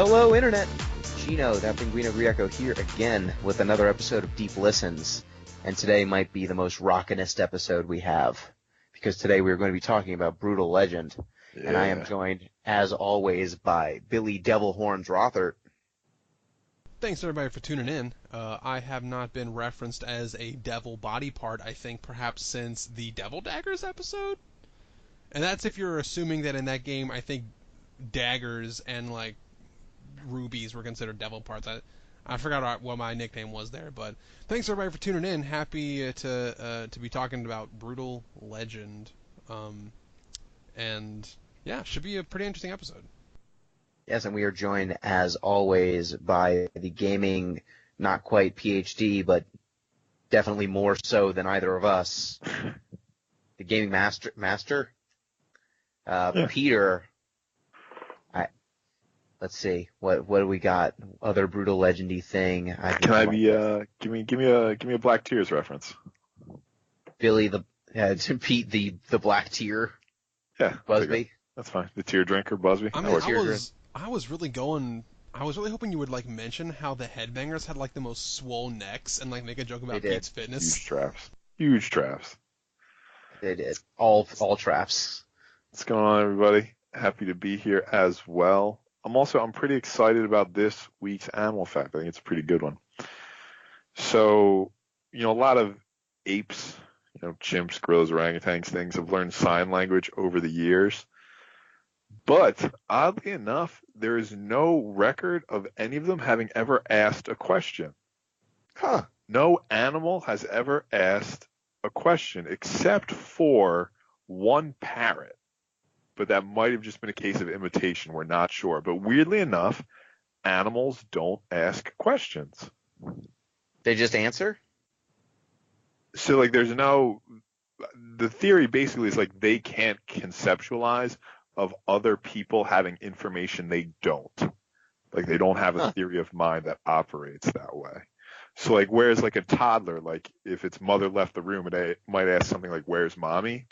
Hello, Internet! Gino, that Pinguino Grieco here again with another episode of Deep Listens. And today might be the most rockinest episode we have, because today we're going to be talking about Brutal Legend. Yeah. And I am joined, as always, by Billy Devil Horns Rothert. Thanks, everybody, for tuning in. I have not been referenced as a devil body part, I think, perhaps since the Devil Daggers episode? And that's if you're assuming that in that game, I think daggers and, like, rubies were considered devil parts. I forgot what my nickname was there, but thanks, everybody, for tuning in. Happy to be talking about Brutal Legend. And, yeah, should be a pretty interesting episode. Yes, and we are joined, as always, by the gaming, not quite PhD, but definitely more so than either of us, the gaming master? Peter. Let's see, what do we got? Other Brutal Legendy thing. Give me a Black Tears reference. Billy Pete the Black Tear. Yeah. Busby. That's fine. The tear drinker, Busby. I was really hoping you would like mention how the Headbangers had like the most swole necks and like make a joke about Pete's fitness. Huge traps. They did. All traps. What's going on, everybody? Happy to be here as well. I'm pretty excited about this week's animal fact. I think it's a pretty good one. So, a lot of apes, chimps, gorillas, orangutans, things have learned sign language over the years. But oddly enough, there is no record of any of them having ever asked a question. No animal has ever asked a question except for one parrot. But that might have just been a case of imitation. We're not sure. But weirdly enough, animals don't ask questions. They just answer? So, the theory basically is like they can't conceptualize of other people having information they don't. Like they don't have a theory of mind that operates that way. So whereas a toddler, if its mother left the room, it might ask something like, "Where's mommy?"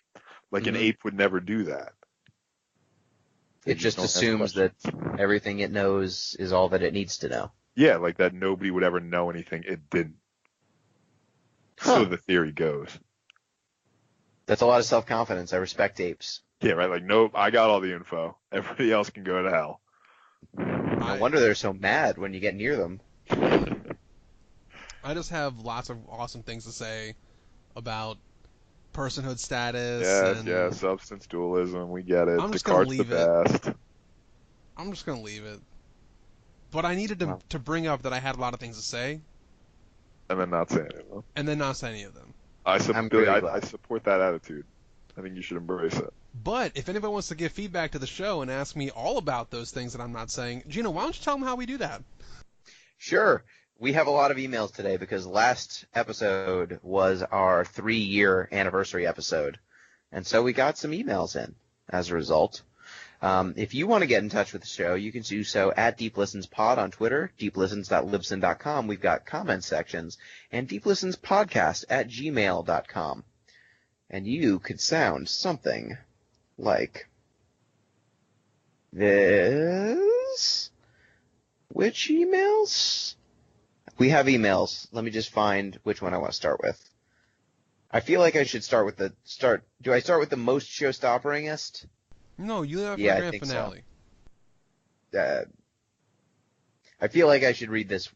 An ape would never do that. It just assumes that everything it knows is all that it needs to know. Yeah, that nobody would ever know anything it didn't. So the theory goes. That's a lot of self-confidence. I respect apes. Yeah, right. Nope, I got all the info. Everybody else can go to hell. No wonder they're so mad when you get near them. I just have lots of awesome things to say about personhood status. Yes, substance dualism. We get it. I'm just going to leave it. I'm just going to leave it. But I needed to bring up that I had a lot of things to say. And then not say any of them. And then not say any of them. I support that attitude. I think you should embrace it. But if anybody wants to give feedback to the show and ask me all about those things that I'm not saying, Gino, why don't you tell them how we do that? Sure. We have a lot of emails today because last episode was our 3-year anniversary episode. And so we got some emails in as a result. If you want to get in touch with the show, you can do so at DeepListensPod on Twitter, deeplistens.libsyn.com. We've got comment sections, and deeplistenspodcast@gmail.com. And you could sound something like this. Which emails? We have emails. Let me just find which one I want to start with. I feel like I should start with do I start with the most showstopperingest? No, you have the grand finale. So. I feel like I should read this.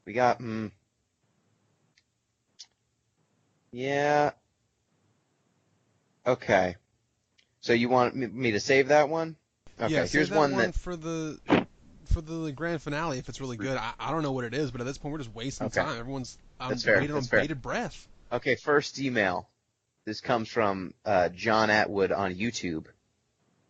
We got, yeah. Okay. So you want me to save that one? Okay, yeah, here's that one for the grand finale if it's really good. I don't know what it is, but at this point we're just wasting time. Everyone's waiting on bated breath. Okay, first email. This comes from John Atwood on YouTube.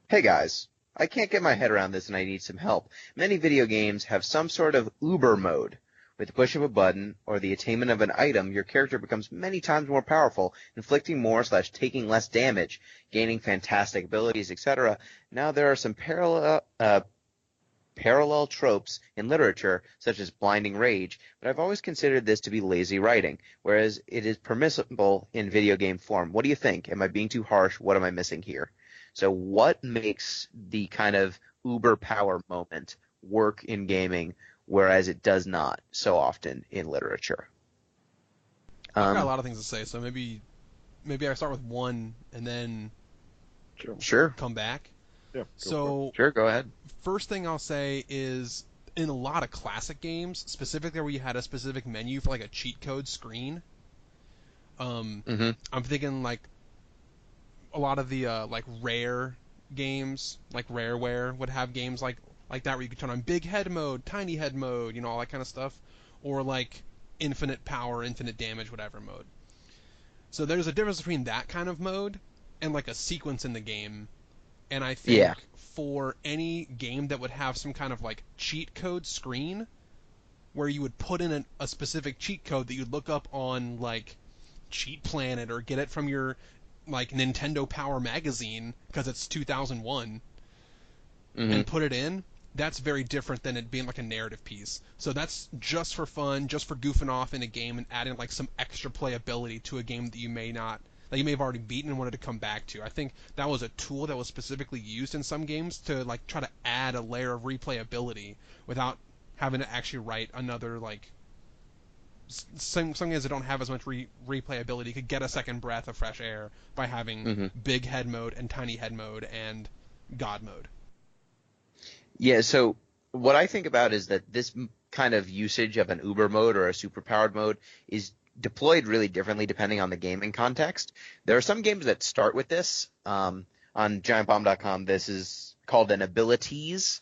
Hey guys, I can't get my head around this and I need some help. Many video games have some sort of Uber mode. With the push of a button or the attainment of an item, your character becomes many times more powerful, inflicting more / taking less damage, gaining fantastic abilities, etc. Now there are some parallel tropes in literature, such as blinding rage, but I've always considered this to be lazy writing, whereas it is permissible in video game form. What do you think? Am I being too harsh? What am I missing here? So what makes the kind of uber power moment work in gaming, whereas it does not so often in literature. I've got a lot of things to say, so maybe I start with one and then Sure. come back. Yeah. Sure, go ahead. First thing I'll say is in a lot of classic games, specifically where you had a specific menu for like a cheat code screen. I'm thinking like a lot of the like Rare games, like Rareware would have games like that where you could turn on big head mode, tiny head mode, all that kind of stuff, or like infinite power, infinite damage, whatever mode. So there's a difference between that kind of mode and like a sequence in the game. And I think for any game that would have some kind of like cheat code screen where you would put in a specific cheat code that you'd look up on like Cheat Planet or get it from your like Nintendo Power magazine because it's 2001 and put it in, that's very different than it being like a narrative piece. So that's just for fun, just for goofing off in a game and adding like some extra playability to a game that you may have already beaten and wanted to come back to. I think that was a tool that was specifically used in some games to like try to add a layer of replayability without having to actually write another like some games that don't have as much replayability could get a second breath of fresh air by having big head mode and tiny head mode and God mode. Yeah, so what I think about is that this kind of usage of an uber mode or a superpowered mode is deployed really differently depending on the gaming context. There are some games that start with this. On GiantBomb.com, this is called an abilities.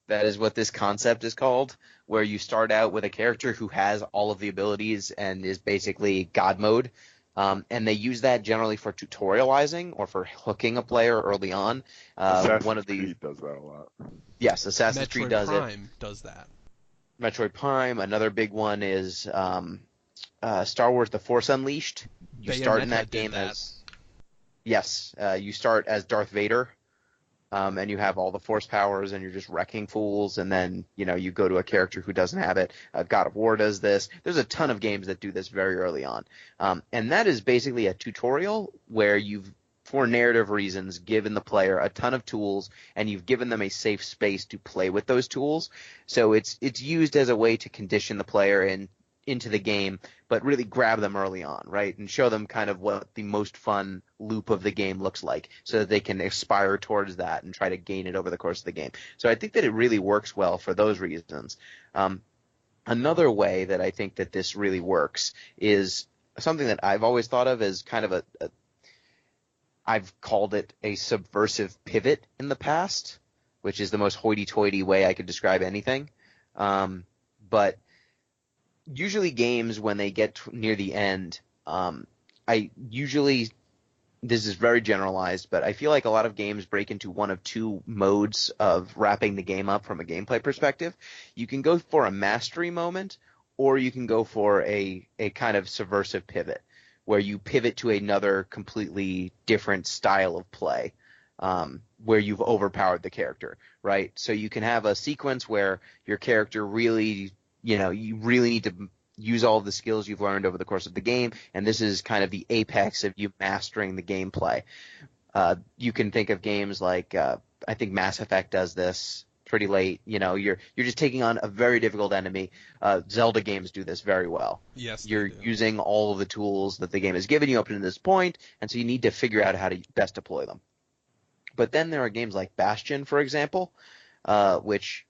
That is what this concept is called, where you start out with a character who has all of the abilities and is basically God mode. And they use that generally for tutorializing or for hooking a player early on. Assassin's Creed does that a lot. Yes, Assassin's Creed does it. Metroid Prime does that. Metroid Prime. Another big one is Star Wars: The Force Unleashed. You start in that game as you start as Darth Vader, and you have all the Force powers, and you're just wrecking fools. And then you go to a character who doesn't have it. God of War does this. There's a ton of games that do this very early on, and that is basically a tutorial where you've, for narrative reasons, given the player a ton of tools, and you've given them a safe space to play with those tools. So it's used as a way to condition the player into the game, but really grab them early on, right? And show them kind of what the most fun loop of the game looks like so that they can aspire towards that and try to gain it over the course of the game. So I think that it really works well for those reasons. Another way that I think that this really works is something that I've always thought of as kind of I've called it a subversive pivot in the past, which is the most hoity-toity way I could describe anything. But usually games, when they get near the end, this is very generalized, but I feel like a lot of games break into one of two modes of wrapping the game up from a gameplay perspective. You can go for a mastery moment, or you can go for a kind of subversive pivot, where you pivot to another completely different style of play, where you've overpowered the character, right? So you can have a sequence where your character really, you really need to use all of the skills you've learned over the course of the game, and this is kind of the apex of you mastering the gameplay. You can think of games like, I think Mass Effect does this pretty late. You're just taking on a very difficult enemy. Zelda games do this very well. Yes, you're using all of the tools that the game has given you up to this point, and so you need to figure out how to best deploy them. But then there are games like Bastion, for example, which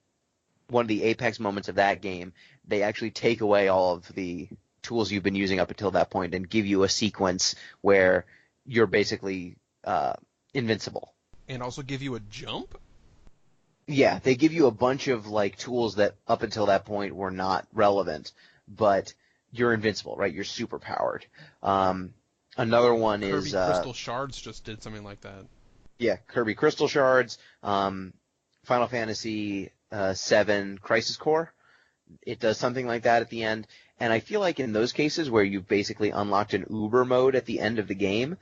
one of the apex moments of that game, they actually take away all of the tools you've been using up until that point and give you a sequence where you're basically invincible. And also give you a jump? Yeah, they give you a bunch of like tools that up until that point were not relevant, but you're invincible, right? You're super powered. Another one is Kirby Crystal Shards just did something like that. Yeah, Kirby Crystal Shards, Final Fantasy VII Crisis Core. It does something like that at the end, and I feel like in those cases where you've basically unlocked an Uber mode at the end of the game,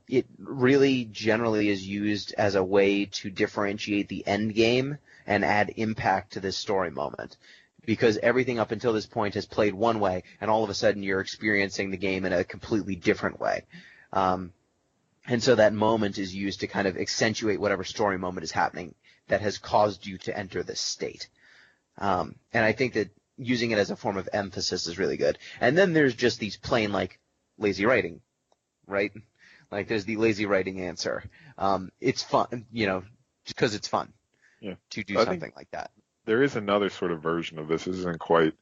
it really generally is used as a way to differentiate the end game and add impact to this story moment. Because everything up until this point has played one way, and all of a sudden you're experiencing the game in a completely different way. And so that moment is used to kind of accentuate whatever story moment is happening that has caused you to enter this state. And I think that using it as a form of emphasis is really good. And then there's just these plain, like, lazy writing, right? Like, there's the lazy writing answer. It's fun, just because it's fun to do something like that. There is another sort of version of this. This isn't quite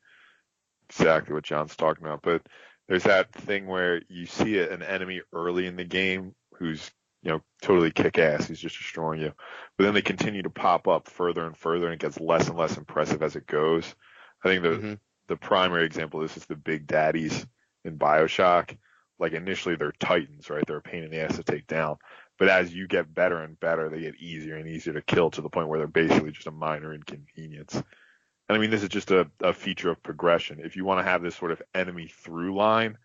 exactly what John's talking about, but there's that thing where you see an enemy early in the game who's totally kick-ass. He's just destroying you. But then they continue to pop up further and further, and it gets less and less impressive as it goes. I think the primary example of this is the big daddies in BioShock. Like, initially they're titans, right? They're a pain in the ass to take down. But as you get better and better, they get easier and easier to kill, to the point where they're basically just a minor inconvenience. And I mean, this is just a feature of progression. If you want to have this sort of enemy through line,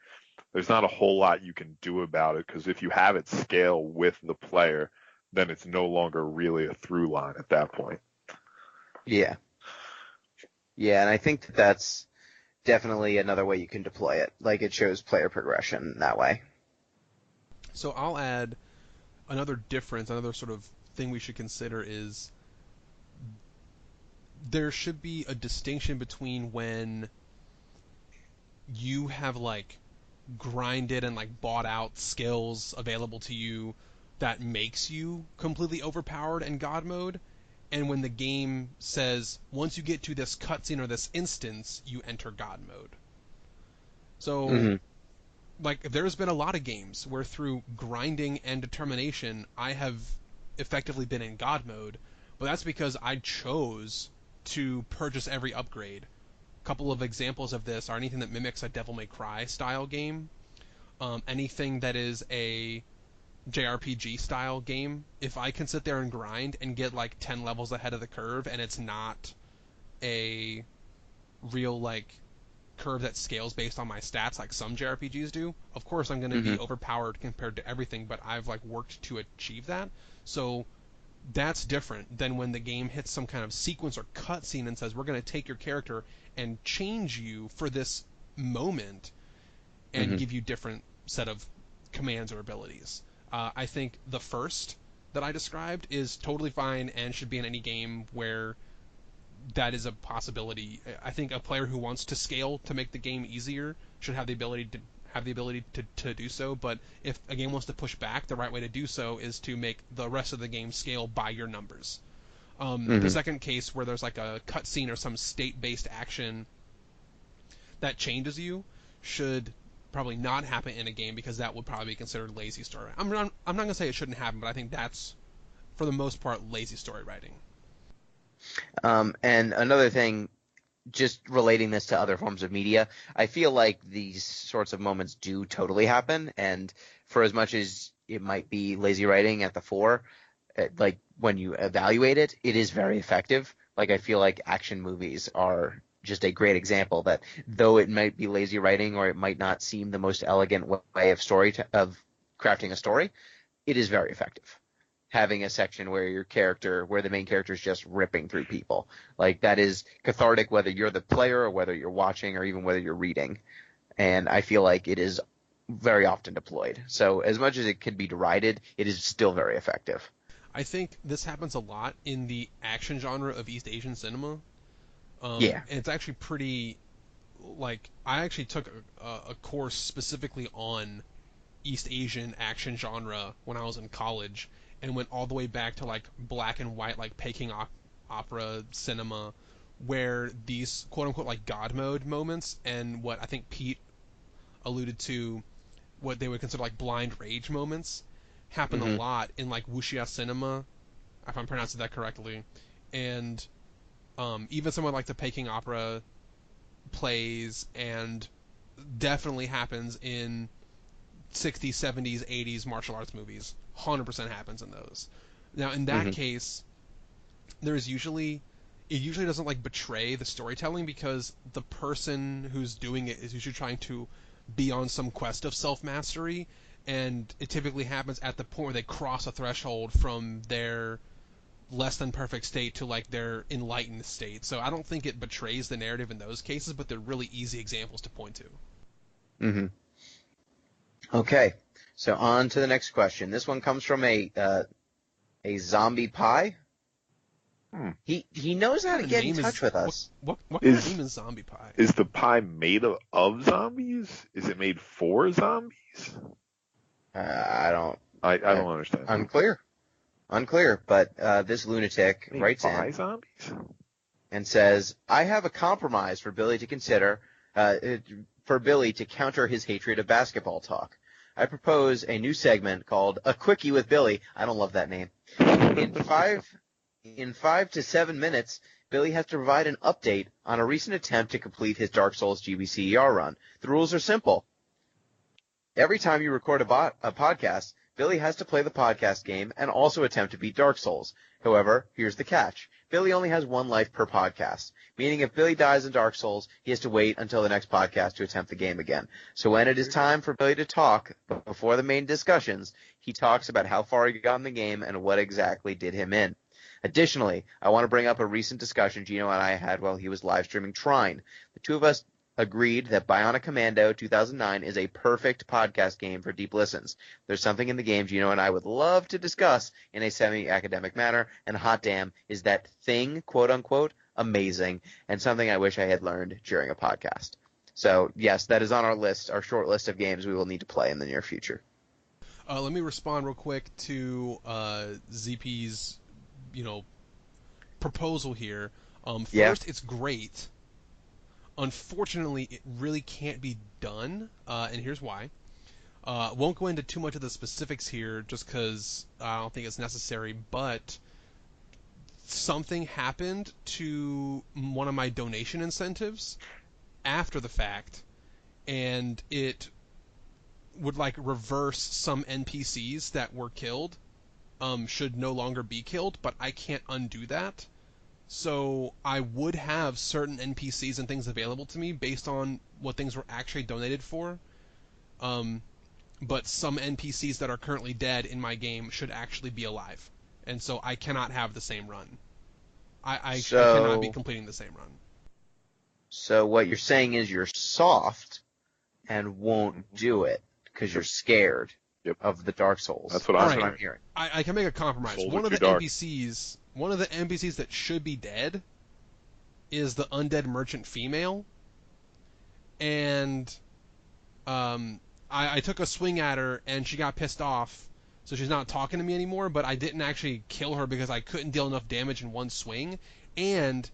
there's not a whole lot you can do about it, because if you have it scale with the player, then it's no longer really a through line at that point. Yeah. Yeah, and I think that's definitely another way you can deploy it. Like, it shows player progression that way. So I'll add another difference, another sort of thing we should consider is there should be a distinction between when you have, like, grinded and, like, bought out skills available to you that makes you completely overpowered in God mode, and when the game says, once you get to this cutscene or this instance, you enter God mode. So, like, there's been a lot of games where through grinding and determination, I have effectively been in God mode, but that's because I chose to purchase every upgrade. A couple of examples of this are anything that mimics a Devil May Cry style game, anything that is a JRPG style game. If I can sit there and grind and get like 10 levels ahead of the curve, and it's not a real like curve that scales based on my stats like some JRPGs do, of course I'm going to be overpowered compared to everything, but I've like worked to achieve that. So that's different than when the game hits some kind of sequence or cutscene and says, we're going to take your character and change you for this moment and give you different set of commands or abilities. I think the first that I described is totally fine and should be in any game where that is a possibility. I think a player who wants to scale to make the game easier should have the ability to do so, but if a game wants to push back, the right way to do so is to make the rest of the game scale by your numbers. The second case, where there's like a cutscene or some state-based action that changes you, should probably not happen in a game, because that would probably be considered lazy story. I'm not going to say it shouldn't happen, but I think that's, for the most part, lazy story writing. And another thing, just relating this to other forms of media, I feel like these sorts of moments do totally happen, and for as much as it might be lazy writing at the fore, like when you evaluate it, it is very effective. Like, I feel like action movies are just a great example that, though it might be lazy writing or it might not seem the most elegant way of crafting a story, it is very effective. Having a section where the main character is just ripping through people. Like, that is cathartic, whether you're the player or whether you're watching or even whether you're reading. And I feel like it is very often deployed. So as much as it could be derided, it is still very effective. I think this happens a lot in the action genre of East Asian cinema. Yeah. And it's actually pretty, like, I actually took a course specifically on East Asian action genre when I was in college, and went all the way back to like black and white, like Peking opera cinema, where these quote unquote like God mode moments, and what I think Pete alluded to, what they would consider like blind rage moments, happen a lot in like wuxia cinema, if I'm pronouncing that correctly, and even someone like the Peking opera plays, and definitely happens in 60s, 70s, 80s martial arts movies. 100% happens in those. Now, in that case, it usually doesn't like betray the storytelling, because the person who's doing it is usually trying to be on some quest of self-mastery, and it typically happens at the point where they cross a threshold from their less than perfect state to like their enlightened state. So I don't think it betrays the narrative in those cases, but they're really easy examples to point to. Okay, so on to the next question. This one comes from a zombie pie. He knows how to get in touch with us. What kind of name is Zombie Pie? Is the pie made of zombies? Is it made for zombies? I don't understand. Unclear. But this lunatic writes in zombies and says, "I have a compromise for Billy to consider. For Billy to counter his hatred of basketball talk. I propose a new segment called A Quickie with Billy." I don't love that name. In 5 to 7 minutes, Billy has to provide an update on a recent attempt to complete his Dark Souls GBCER run. The rules are simple. Every time you record a podcast, Billy has to play the podcast game and also attempt to beat Dark Souls. However, here's the catch. Billy only has one life per podcast, meaning if Billy dies in Dark Souls, he has to wait until the next podcast to attempt the game again. So when it is time for Billy to talk, before the main discussions, he talks about how far he got in the game and what exactly did him in. Additionally, I want to bring up a recent discussion Gino and I had while he was live streaming Trine. The two of us agreed that Bionic Commando 2009 is a perfect podcast game for deep listens. There's something in the game Gino and I would love to discuss in a semi-academic manner, and hot damn, is that thing, quote-unquote, amazing, and something I wish I had learned during a podcast. So, yes, that is on our list, our short list of games we will need to play in the near future. Let me respond real quick to ZP's, proposal here. First, It's great. Unfortunately, it really can't be done, and here's why. Won't go into too much of the specifics here just because I don't think it's necessary, but something happened to one of my donation incentives after the fact, and it would reverse some NPCs that were killed, should no longer be killed, but I can't undo that. So I would have certain NPCs and things available to me based on what things were actually donated for. But some NPCs that are currently dead in my game should actually be alive. And so I cannot have the same run. I cannot be completing the same run. So what you're saying is you're soft and won't do it because you're scared of the Dark Souls. That's what I'm hearing. I can make a compromise. Souls One of the dark. NPCs that should be dead is the undead merchant female. And I took a swing at her and she got pissed off, so she's not talking to me anymore, but I didn't actually kill her because I couldn't deal enough damage in one swing, and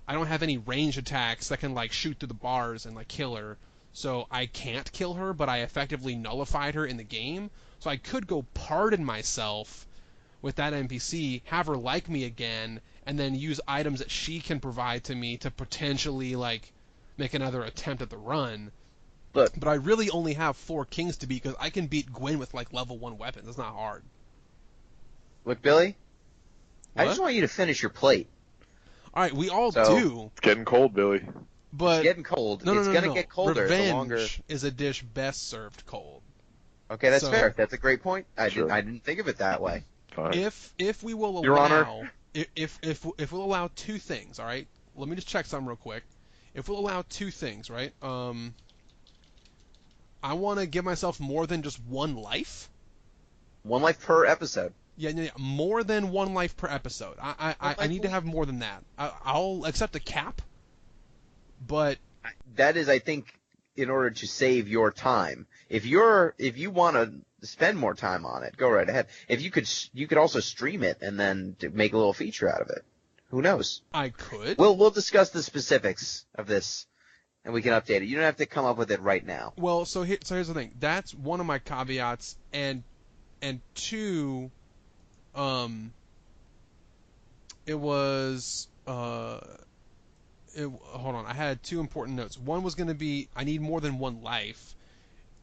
I don't have any ranged attacks that can shoot through the bars and kill her. So I can't kill her, but I effectively nullified her in the game. So I could go pardon myself with that NPC, have her like me again, and then use items that she can provide to me to potentially make another attempt at the run. Look, but I really only have 4 kings to beat because I can beat Gwen with level 1 weapons. It's not hard. Look, Billy, what? I just want you to finish your plate. All right, we all do. It's getting cold, Billy. But it's getting cold. No, it's gonna get colder. Revenge the longer... is a dish best served cold. Okay, that's fair. That's a great point. I Sure. didn't think of it that way. Fine. If we will allow, Your Honor. if we'll allow 2 things, all right. Let me just check something real quick. If we'll allow 2 things, right? I want to give myself more than just 1 life. 1 life per episode. Yeah, more than 1 life per episode. I need to have more than that. I'll accept a cap, but that is, I think, in order to save your time. If you want to spend more time on it, go right ahead. If you could also stream it and then make a little feature out of it. Who knows? I could. We'll discuss the specifics of this, and we can update it. You don't have to come up with it right now. Well, so here's the thing. That's one of my caveats, and 2, it was hold on. I had 2 important notes. One was going to be I need more than 1 life,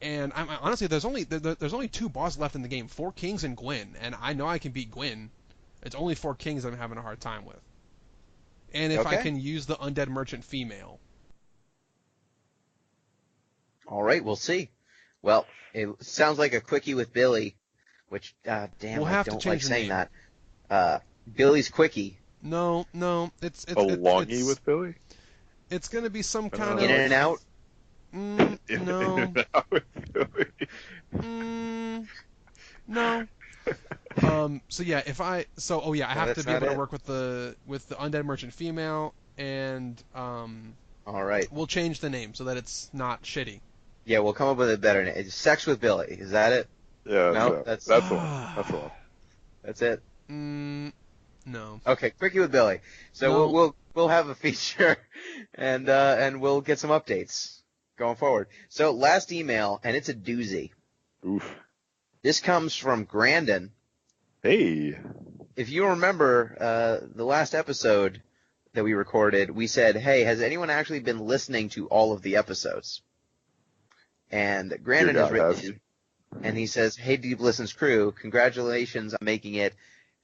and honestly there's only 2 bosses left in the game: 4 kings and Gwen, and I know I can beat Gwen. It's only 4 kings I'm having a hard time with, and if I can use the undead merchant female. All right, we'll see. Well, it sounds like a quickie with Billy, which damn, we'll I don't like saying that. Billy's quickie. No, it's a longy with Billy. It's going to be some kind in of and out. No. In and out with Billy. No. I have to that's be able not to it. work with the Undead Merchant Female, and All right. we'll change the name so that it's not shitty. Yeah, we'll come up with a better name. It's Sex with Billy. Is that it? Yeah, No, that's the one. That's the one. that's it. No. Okay, Quickie with Billy. So No. we'll have a feature, and we'll get some updates going forward. So last email, and it's a doozy. Oof. This comes from Grandin. Hey. If you remember the last episode that we recorded, we said, "Hey, has anyone actually been listening to all of the episodes?" And Grandin has written, and he says, "Hey, Deep Listens crew, congratulations on making it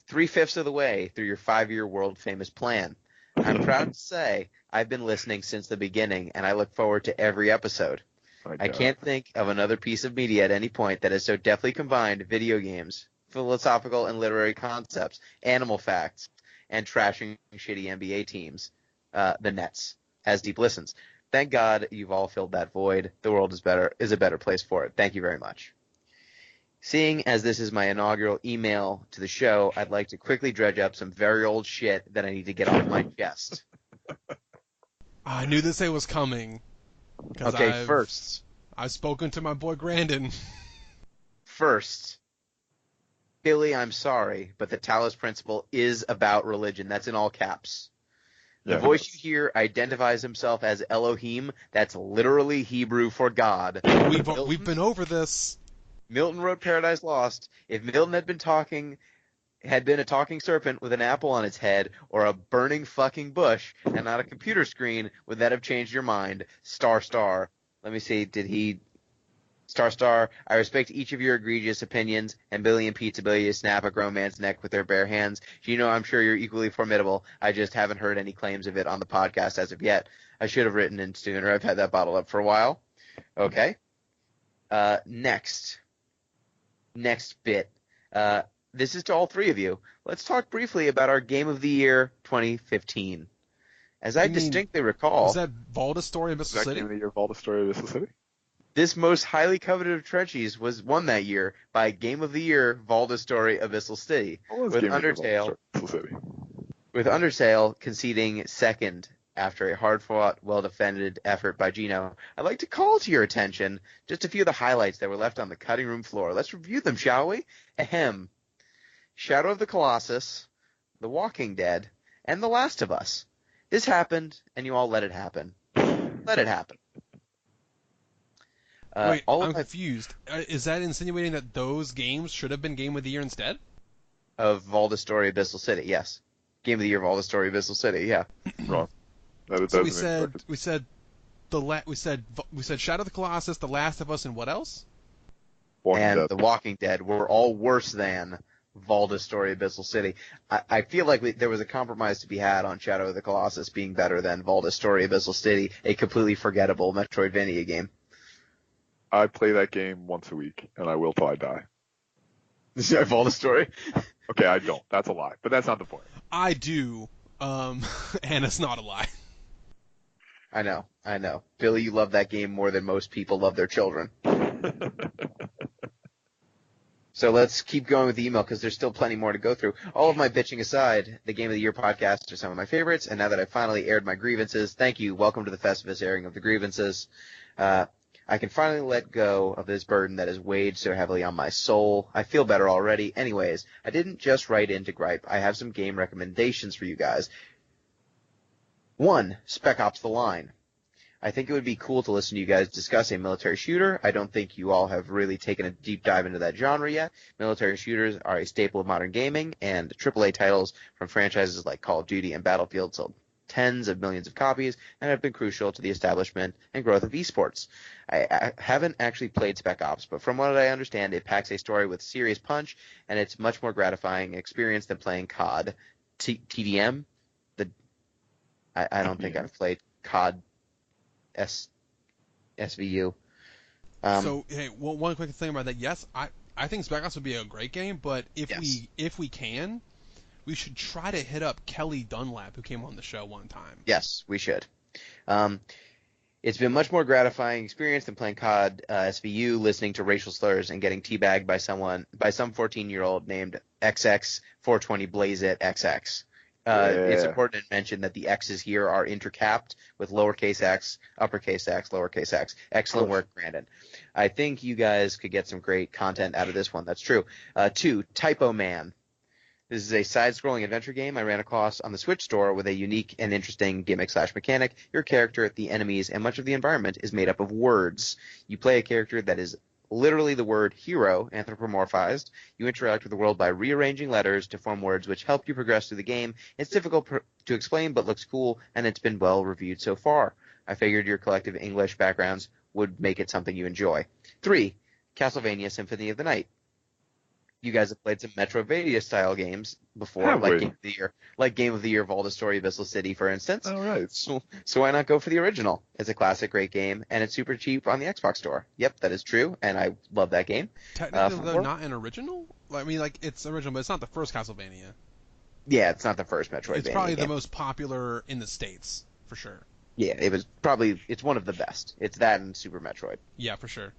3/5 of the way through your 5-year world famous plan. I'm proud to say I've been listening since the beginning, and I look forward to every episode. I can't think of another piece of media at any point that has so deftly combined video games, philosophical and literary concepts, animal facts, and trashing shitty NBA teams, the Nets, as Deep Listens. Thank God you've all filled that void. The world is a better place for it. Thank you very much. Seeing as this is my inaugural email to the show, I'd like to quickly dredge up some very old shit that I need to get off my chest." I knew this day was coming. Okay, first, I've spoken to my boy Grandin. Billy, I'm sorry, but the Talos Principle is about religion. That's in all caps. The voice you hear identifies himself as Elohim. That's literally Hebrew for God. We've been over this. Milton wrote Paradise Lost. If Milton had been a talking serpent with an apple on its head, or a burning fucking bush, and not a computer screen, would that have changed your mind? Star. Let me see, did he... Star. I respect each of your egregious opinions, and Billy and Pete's ability to snap a grown man's neck with their bare hands. Gino, I'm sure you're equally formidable. I just haven't heard any claims of it on the podcast as of yet. I should have written in sooner. I've had that bottled up for a while. Okay. Next bit. This is to all three of you. Let's talk briefly about our Game of the Year 2015. As I distinctly recall... Was that Valda Story of Abyssal City? Game of the Year Valda Story of Abyssal City? This most highly coveted of trenchies was won that year by Game of the Year Valda Story Abyssal City, with Undertale conceding second after a hard-fought, well-defended effort by Gino. I'd like to call to your attention just a few of the highlights that were left on the cutting room floor. Let's review them, shall we? Ahem. Shadow of the Colossus, The Walking Dead, and The Last of Us. This happened, and you all let it happen. Let it happen. Wait, I'm confused. Is that insinuating that those games should have been Game of the Year instead? Of Valda Story Abyssal City, yes. Game of the Year Valda Story Abyssal City, yeah. Wrong. So we said Shadow of the Colossus, The Last of Us, and what else? The Walking Dead were all worse than Valda Story Abyssal City. I feel like there was a compromise to be had on Shadow of the Colossus being better than Valda Story Abyssal City, a completely forgettable Metroidvania game. I play that game once a week, and I will till I die. Is that Valda Story? Okay, I don't. That's a lie, but that's not the point. I do, and it's not a lie. I know. Billy, you love that game more than most people love their children. So let's keep going with the email because there's still plenty more to go through. All of my bitching aside, the Game of the Year podcasts are some of my favorites, and now that I've finally aired my grievances, thank you. Welcome to the Festivus airing of the grievances. I can finally let go of this burden that has weighed so heavily on my soul. I feel better already. Anyways, I didn't just write in to gripe. I have some game recommendations for you guys. 1. Spec Ops: The Line. I think it would be cool to listen to you guys discuss a military shooter. I don't think you all have really taken a deep dive into that genre yet. Military shooters are a staple of modern gaming, and AAA titles from franchises like Call of Duty and Battlefield sold tens of millions of copies and have been crucial to the establishment and growth of esports. I haven't actually played Spec Ops, but from what I understand, it packs a story with serious punch, and it's much more gratifying experience than playing COD. TDM? I don't think I've played COD SVU. So, hey, one quick thing about that. Yes, I think Spec Ops would be a great game, but if we can, we should try to hit up Kelly Dunlap, who came on the show one time. Yes, we should. It's been much more gratifying experience than playing COD SVU, listening to racial slurs and getting teabagged by some 14-year-old named XX420 Blaze It XX. It's important to mention that the X's here are intercapped with lowercase x, uppercase x, lowercase x. Excellent work, Brandon. I think you guys could get some great content out of this one. That's true. 2, Typo Man. This is a side-scrolling adventure game I ran across on the Switch store with a unique and interesting gimmick/mechanic. Your character, the enemies, and much of the environment is made up of words. You play a character that is literally the word hero anthropomorphized. You interact with the world by rearranging letters to form words which help you progress through the game. It's difficult to explain, but looks cool, and it's been well reviewed so far. I figured your collective English backgrounds would make it something you enjoy. 3, Castlevania Symphony of the Night. You guys have played some Metroidvania-style games before, like Game of the Year Vaulted Story Abyssal City, for instance. All right. So why not go for the original? It's a classic, great game, and it's super cheap on the Xbox Store. Yep, that is true, and I love that game. Technically, though, not an original? I mean, like, it's original, but it's not the first Castlevania. Yeah, it's not the first Metroidvania. It's probably the most popular in the States, for sure. Yeah, it's one of the best. It's that and Super Metroid. Yeah, for sure.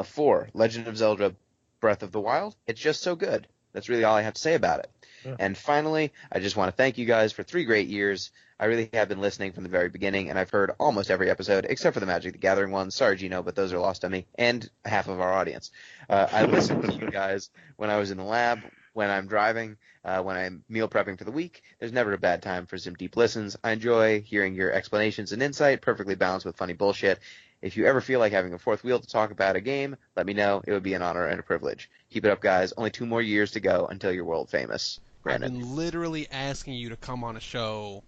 4, Legend of Zelda Breath of the Wild. It's just so good. That's really all I have to say about it. Yeah. And finally, I just want to thank you guys for 3 great years. I really have been listening from the very beginning, and I've heard almost every episode, except for the Magic the Gathering ones. Sorry, Gino, but those are lost on me, and half of our audience. I listen to you guys when I was in the lab, when I'm driving, when I'm meal prepping for the week. There's never a bad time for some deep listens. I enjoy hearing your explanations and insight, perfectly balanced with funny bullshit. If you ever feel like having a fourth wheel to talk about a game, let me know. It would be an honor and a privilege. Keep it up, guys. Only 2 more years to go until you're world famous. Brandon. I've been literally asking you to come on a show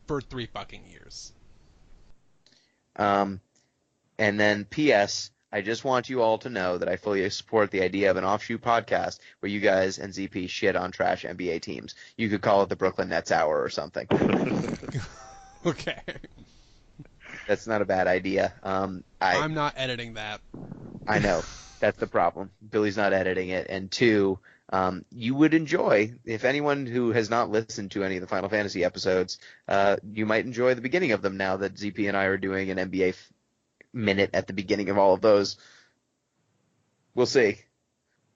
for 3 fucking years. And then P.S., I just want you all to know that I fully support the idea of an offshoot podcast where you guys and ZP shit on trash NBA teams. You could call it the Brooklyn Nets Hour or something. Okay. That's not a bad idea. I'm not editing that. I know. That's the problem. Billy's not editing it. And 2, you would enjoy, if anyone who has not listened to any of the Final Fantasy episodes, you might enjoy the beginning of them now that ZP and I are doing an NBA minute at the beginning of all of those. We'll see.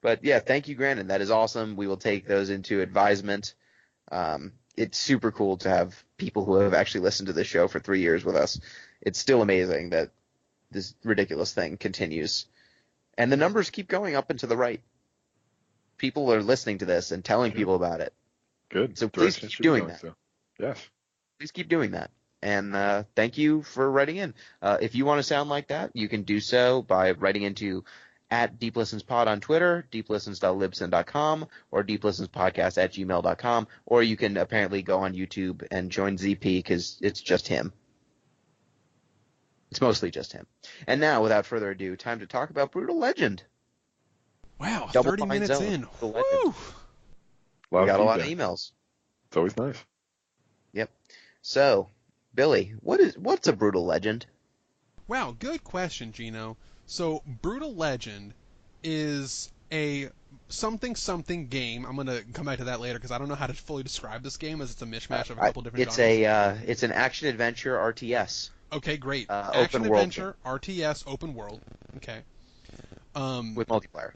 But yeah, thank you, Brandon. That is awesome. We will take those into advisement. It's super cool to have people who have actually listened to this show for 3 years with us. It's still amazing that this ridiculous thing continues. And the numbers keep going up and to the right. People are listening to this and telling people about it. Good. So please keep doing that. Yes. Please keep doing that. And thank you for writing in. If you want to sound like that, you can do so by writing into @DeepListensPod on Twitter, deeplistens.libsyn.com, or deeplistenspodcast@gmail.com, or you can apparently go on YouTube and join ZP because it's just him. It's mostly just him. And now, without further ado, time to talk about Brutal Legend. Wow, Double 30 Fine minutes Zone, in. Woo! We got a lot of emails. It's always nice. Yep. So, Billy, what's a Brutal Legend? Wow, good question, Gino. So, Brutal Legend is a something game. I'm going to come back to that later because I don't know how to fully describe this game as it's a mishmash of a couple different genres. It's an action-adventure RTS. Okay, great. Open Action-adventure, world RTS, open world. Okay. With multiplayer.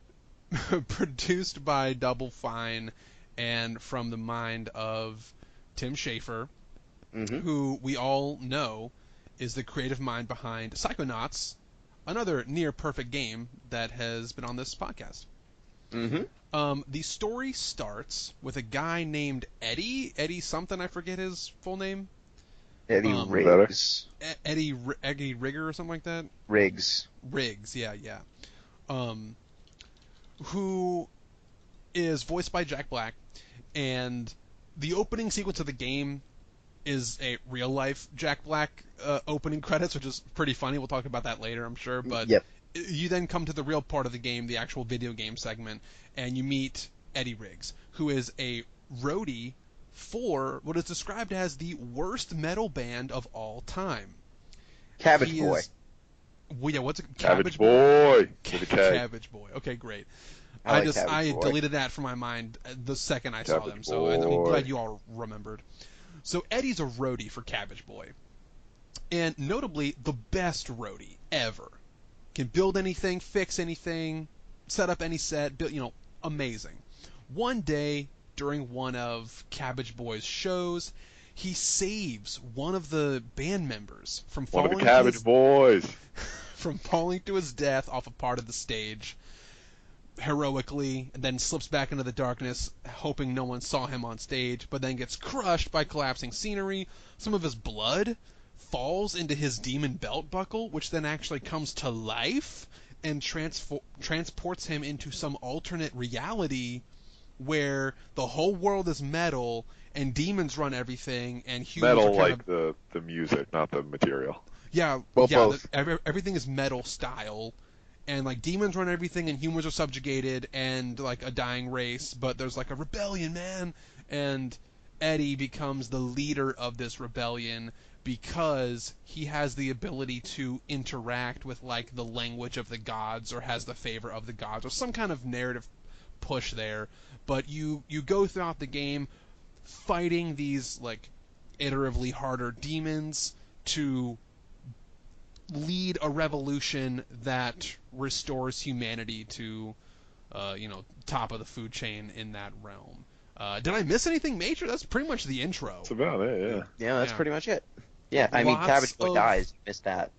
Produced by Double Fine and from the mind of Tim Schafer, who we all know is the creative mind behind Psychonauts, another near-perfect game that has been on this podcast. The story starts with a guy named Eddie something, I forget his full name. Eddie Riggs. Eddie Rigger or something like that? Riggs, yeah. Who is voiced by Jack Black, and the opening sequence of the game is a real-life Jack Black opening credits, which is pretty funny. We'll talk about that later, I'm sure. But you then come to the real part of the game, the actual video game segment, and you meet Eddie Riggs, who is a roadie for what is described as the worst metal band of all time. Cabbage Boy. Well, yeah, what's it? Cabbage Boy. Cabbage Boy. Okay, great. I deleted that from my mind the second I saw them, so I'm glad you all remembered. So Eddie's a roadie for Cabbage Boy. And notably, the best roadie ever. Can build anything, fix anything, set up any set, build, amazing. One day, during one of Cabbage Boy's shows, he saves one of the band members from One of falling the Cabbage Boys. from falling to his death off a part of the stage heroically, and then slips back into the darkness, hoping no one saw him on stage, but then gets crushed by collapsing scenery. Some of his blood falls into his demon belt buckle, which then actually comes to life and transports him into some alternate reality where the whole world is metal and demons run everything and humans Metal, are like the music, not the material. Both. Everything is metal style, and like demons run everything and humans are subjugated and like a dying race, but there's like a rebellion, man, and Eddie becomes the leader of this rebellion because he has the ability to interact with like the language of the gods or has the favor of the gods or some kind of narrative push there. But you go throughout the game fighting these like iteratively harder demons to lead a revolution that restores humanity to top of the food chain in that realm. Did I miss anything major? That's pretty much the intro. That's about it, yeah. Yeah, that's Yeah. pretty much it. Yeah, I mean, Lots Cabbage Boy of- dies. You missed that.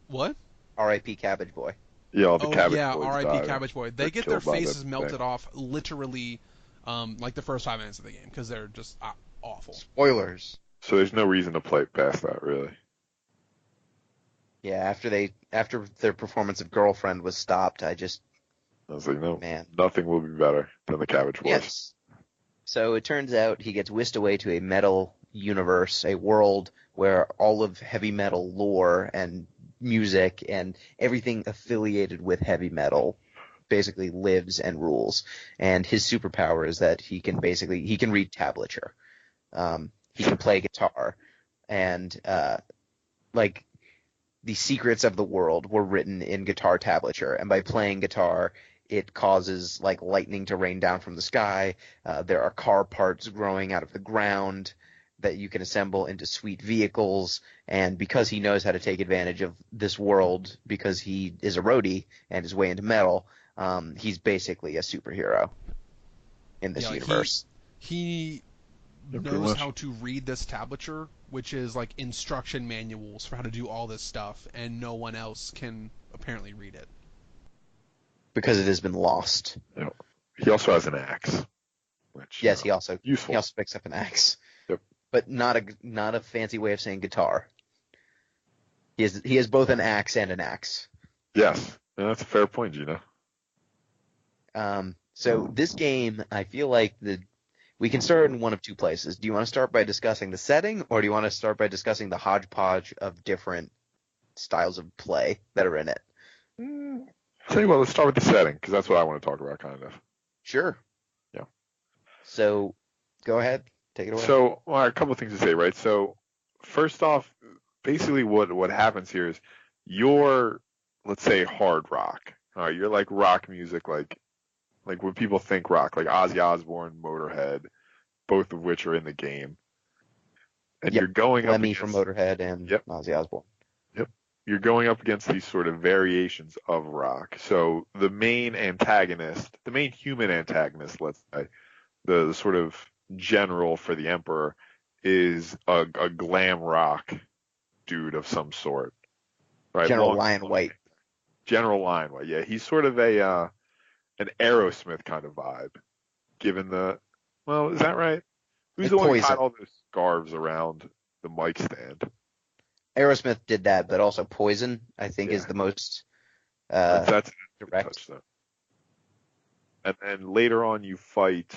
What? R.I.P. Cabbage Boy. Yeah, all the Oh Cabbage yeah, Boys R.I.P. die. Cabbage Boy. They They're get their killed by the faces melted thing. off literally, like the first 5 minutes of the game because they're just awful. Spoilers. So there's no reason to play past that, really. Yeah, after their performance of Girlfriend was stopped, I just, I was like, no, man. nothing will be better than the Cabbage Boys. Yes. So it turns out he gets whisked away to a metal universe, a world where all of heavy metal lore and music and everything affiliated with heavy metal basically lives and rules. And his superpower is that he can read tablature. He can play guitar, and like the secrets of the world were written in guitar tablature. And by playing guitar, it causes like lightning to rain down from the sky. There are car parts growing out of the ground that you can assemble into sweet vehicles. And because he knows how to take advantage of this world, because he is a roadie and is way into metal, he's basically a superhero in this universe. He Yeah, pretty knows much. how to read this tablature, which is like instruction manuals for how to do all this stuff, and no one else can apparently read it. Because it has been lost. He also has an axe. Which, Yes, he also useful. picks up an axe. Yep. But not a fancy way of saying guitar. He has both an axe and an axe. Yes, and that's a fair point, Gina. So this game, I feel like we can start in one of two places. Do you want to start by discussing the setting, or do you want to start by discussing the hodgepodge of different styles of play that are in it? Tell you what, let's start with the setting, because that's what I want to talk about, kind of. Sure. Yeah. So go ahead. Take it away. So, well, a couple of things to say, right? So, first off, basically what happens here is you're, let's say, hard rock. All right, you're like rock music, like when people think rock, like Ozzy Osbourne, Motorhead, both of which are in the game. And Yep. you're going up Lemmy against, from Motorhead and Yep. Ozzy Osbourne. you're going up against these sort of variations of rock. So the main human antagonist, let's say, the sort of general for the Emperor is a glam rock dude of some sort. Right? General Lion White. General Lion White, yeah. He's sort of an Aerosmith kind of vibe, given is that right? Who's the one who Poison. tied all those scarves around the mic stand? Aerosmith did that, but also Poison, I think, is the most That's direct. touch that. And then later on you fight,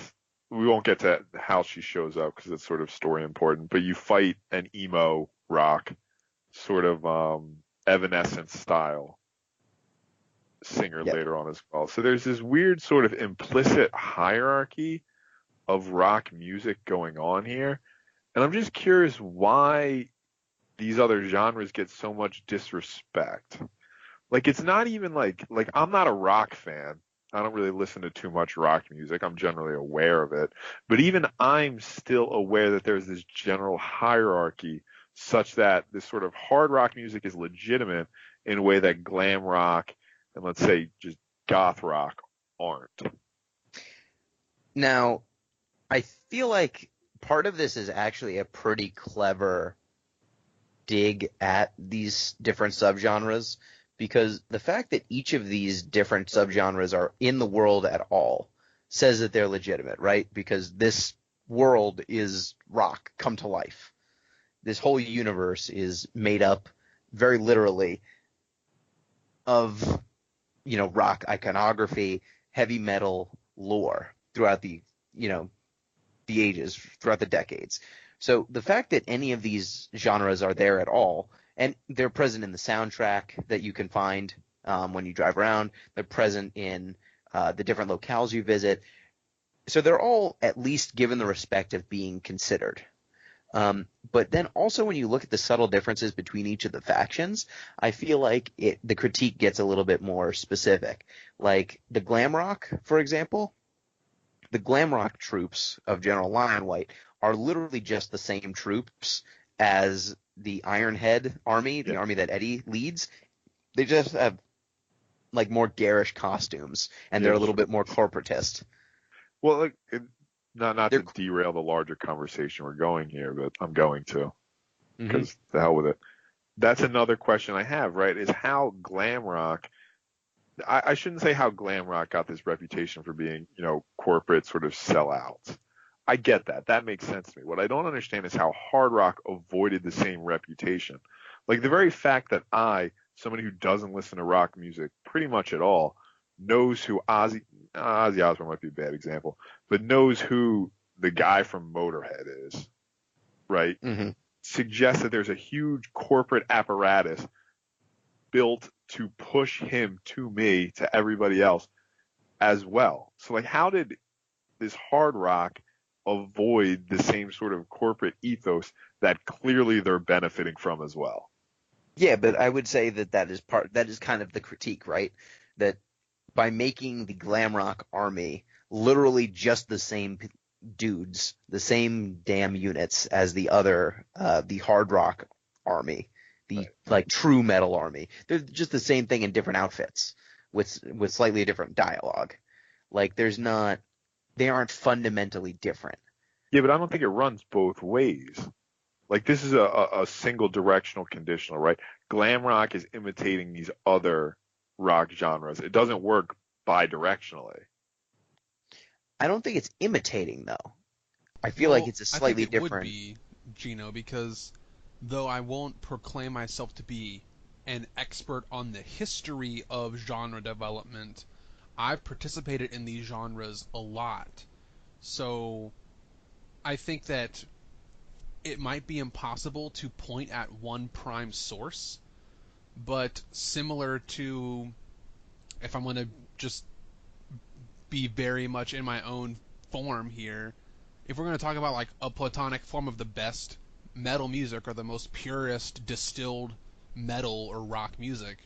we won't get to how she shows up because it's sort of story important, but you fight an emo rock, sort of Evanescence style singer Yep. later on as well. So there's this weird sort of implicit hierarchy of rock music going on here. And I'm just curious why these other genres get so much disrespect. Like, it's not even like I'm not a rock fan. I don't really listen to too much rock music. I'm generally aware of it. But even I'm still aware that there's this general hierarchy such that this sort of hard rock music is legitimate in a way that glam rock and, let's say, just goth rock aren't. Now, I feel like part of this is actually a pretty clever dig at these different subgenres, because the fact that each of these different subgenres are in the world at all says that they're legitimate, right? Because this world is rock come to life. This whole universe is made up very literally of, rock iconography, heavy metal lore throughout the ages, throughout the decades. So the fact that any of these genres are there at all, and they're present in the soundtrack that you can find when you drive around, they're present in the different locales you visit. So they're all at least given the respect of being considered. But then also when you look at the subtle differences between each of the factions, I feel like the critique gets a little bit more specific. Like the glam rock, for example, the glam rock troops of General Lionwhite are literally just the same troops as the Ironhead army, the army that Eddie leads. They just have like more garish costumes, and they're a little bit more corporatist. Well, not to derail the larger conversation we're going here, but I'm going to, because the hell with it. That's another question I have, right, is how glam rock – I shouldn't say how glam rock got this reputation for being, corporate sort of sellouts. I get that. That makes sense to me. What I don't understand is how hard rock avoided the same reputation. Like the very fact that somebody who doesn't listen to rock music pretty much at all, knows who Ozzy Osbourne might be a bad example, but knows who the guy from Motorhead is, right? Mm-hmm. Suggests that there's a huge corporate apparatus built to push him to me, to everybody else as well. So like, how did this hard rock avoid the same sort of corporate ethos that clearly they're benefiting from as well? Yeah, but I would say that is kind of the critique, right? That by making the glam rock army literally just the same dudes, the same damn units as the other, the hard rock army, the like true metal army. They're just the same thing in different outfits with slightly different dialogue. Like they aren't fundamentally different. Yeah, but I don't think it runs both ways. Like this is a single directional conditional, right? Glam rock is imitating these other rock genres. It doesn't work bi-directionally. I don't think it's imitating though. I feel like it's a slightly different. Would be, Gino, because though I won't proclaim myself to be an expert on the history of genre development, I've participated in these genres a lot. So I think that it might be impossible to point at one prime source, but similar to, if I'm going to just be very much in my own form here, if we're going to talk about like a platonic form of the best metal music or the most purest distilled metal or rock music,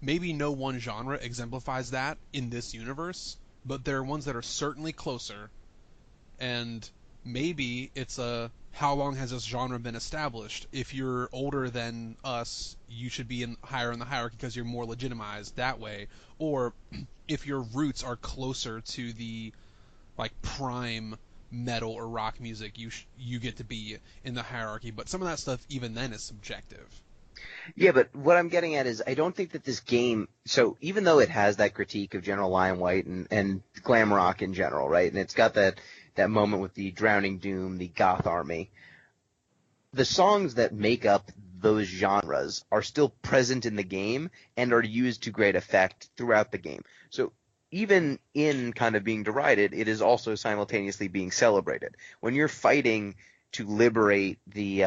maybe no one genre exemplifies that in this universe, but there are ones that are certainly closer, and maybe it's how long has this genre been established? If you're older than us, you should be higher in the hierarchy because you're more legitimized that way. Or if your roots are closer to the like prime metal or rock music, you get to be in the hierarchy. But some of that stuff, even then, is subjective. Yeah, but what I'm getting at is I don't think that this game – so even though it has that critique of General Lionwhite and glam rock in general, right, and it's got that moment with the Drowning Doom, the goth army, the songs that make up those genres are still present in the game and are used to great effect throughout the game. So even in kind of being derided, it is also simultaneously being celebrated. When you're fighting to liberate the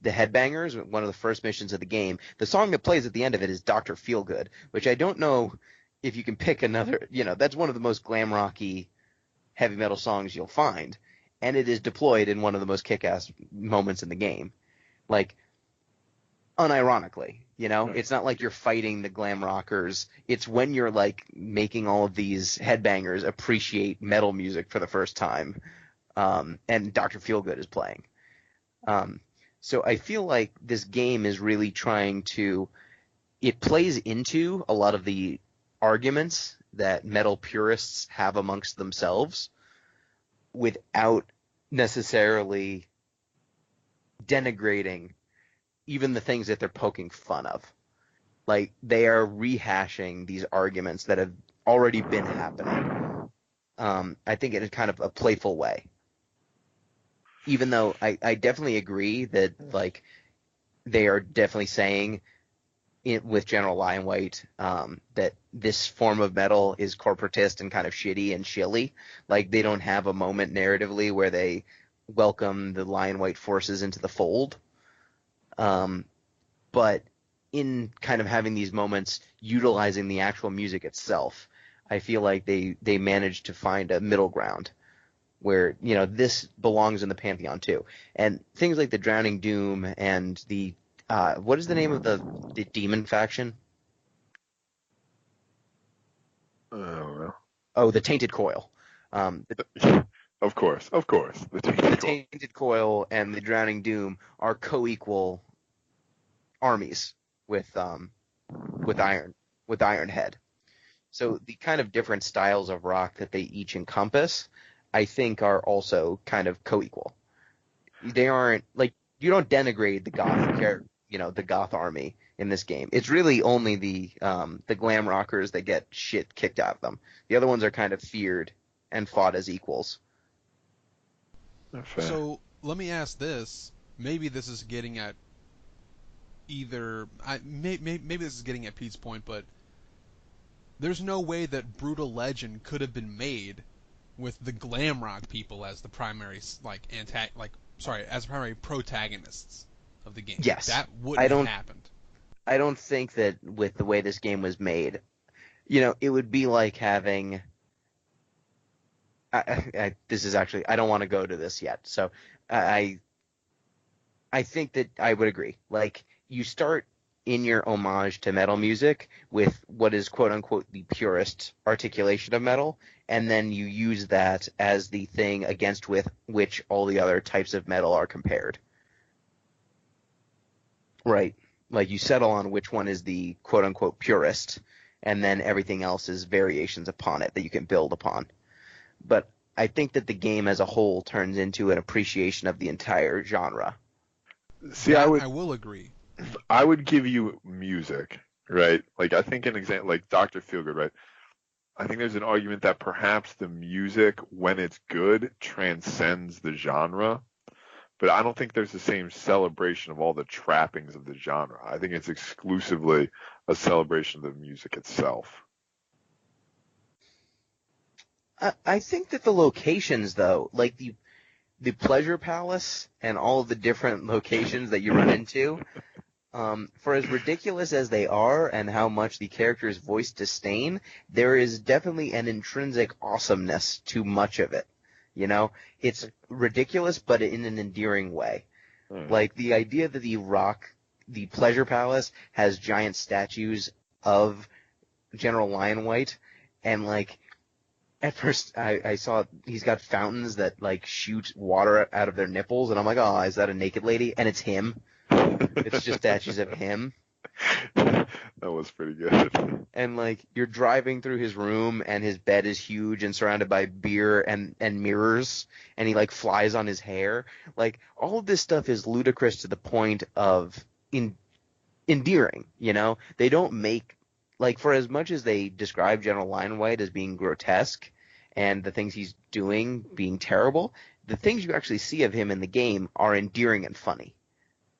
Headbangers, one of the first missions of the game, the song that plays at the end of it is Dr. Feelgood, which I don't know if you can pick another, that's one of the most glam rocky heavy metal songs you'll find, and it is deployed in one of the most kick-ass moments in the game. Like, unironically, right. It's not like you're fighting the glam rockers. It's when you're like making all of these headbangers appreciate metal music for the first time, and Dr. Feelgood is playing. So I feel like this game is really it plays into a lot of the arguments that metal purists have amongst themselves without necessarily denigrating even the things that they're poking fun of. Like, they are rehashing these arguments that have already been happening. I think in kind of a playful way. Even though I definitely agree that, like, they are definitely saying with General Lionwhite that this form of metal is corporatist and kind of shitty and shilly. Like, they don't have a moment narratively where they welcome the Lionwhite forces into the fold. But in kind of having these moments utilizing the actual music itself, I feel like they managed to find a middle ground where, you know, this belongs in the Pantheon too. And things like the Drowning Doom and the what is the name of the demon faction? I don't know. Oh, the Tainted Coil. Of course. The Tainted Coil and the Drowning Doom are co-equal armies with Ironhead. So the kind of different styles of rock that they each encompass, I think, are also kind of co-equal. They aren't, like, you don't denigrate the goth army in this game. It's really only the glam rockers that get shit kicked out of them. The other ones are kind of feared and fought as equals. So let me ask this. Maybe this is getting at maybe this is getting at Pete's point, but there's no way that Brutal Legend could have been made with the glam rock people as the primary as primary protagonists of the game. Yes, that wouldn't have happened. I don't think that with the way this game was made, you know, it would be like having. This is actually, I don't want to go to this yet, so I think that I would agree. Like, you start in your homage to metal music with what is quote unquote the purest articulation of metal, and then you use that as the thing against with which all the other types of metal are compared. Right. Like, you settle on which one is the quote unquote purest, and then everything else is variations upon it that you can build upon. But I think that the game as a whole turns into an appreciation of the entire genre. See, I will agree. I would give you music, right? Like, I think an example, like Dr. Feelgood, right? I think there's an argument that perhaps the music, when it's good, transcends the genre. But I don't think there's the same celebration of all the trappings of the genre. I think it's exclusively a celebration of the music itself. I think that the locations, though, like the Pleasure Palace and all of the different locations that you run into, for as ridiculous as they are and how much the characters voice disdain, there is definitely an intrinsic awesomeness to much of it. You know, it's ridiculous, but in an endearing way. Like, the idea that the Pleasure Palace has giant statues of General Lionwhite, and, like, at first I saw he's got fountains that, like, shoot water out of their nipples, and I'm like, oh, is that a naked lady? And it's him. It's just statues of him. That was pretty good. And, like, you're driving through his room, and his bed is huge and surrounded by beer and mirrors, and he, like, flies on his hair. Like, all of this stuff is ludicrous to the point of endearing, you know? They don't make, like, for as much as they describe General Lionwhite as being grotesque and the things he's doing being terrible, the things you actually see of him in the game are endearing and funny,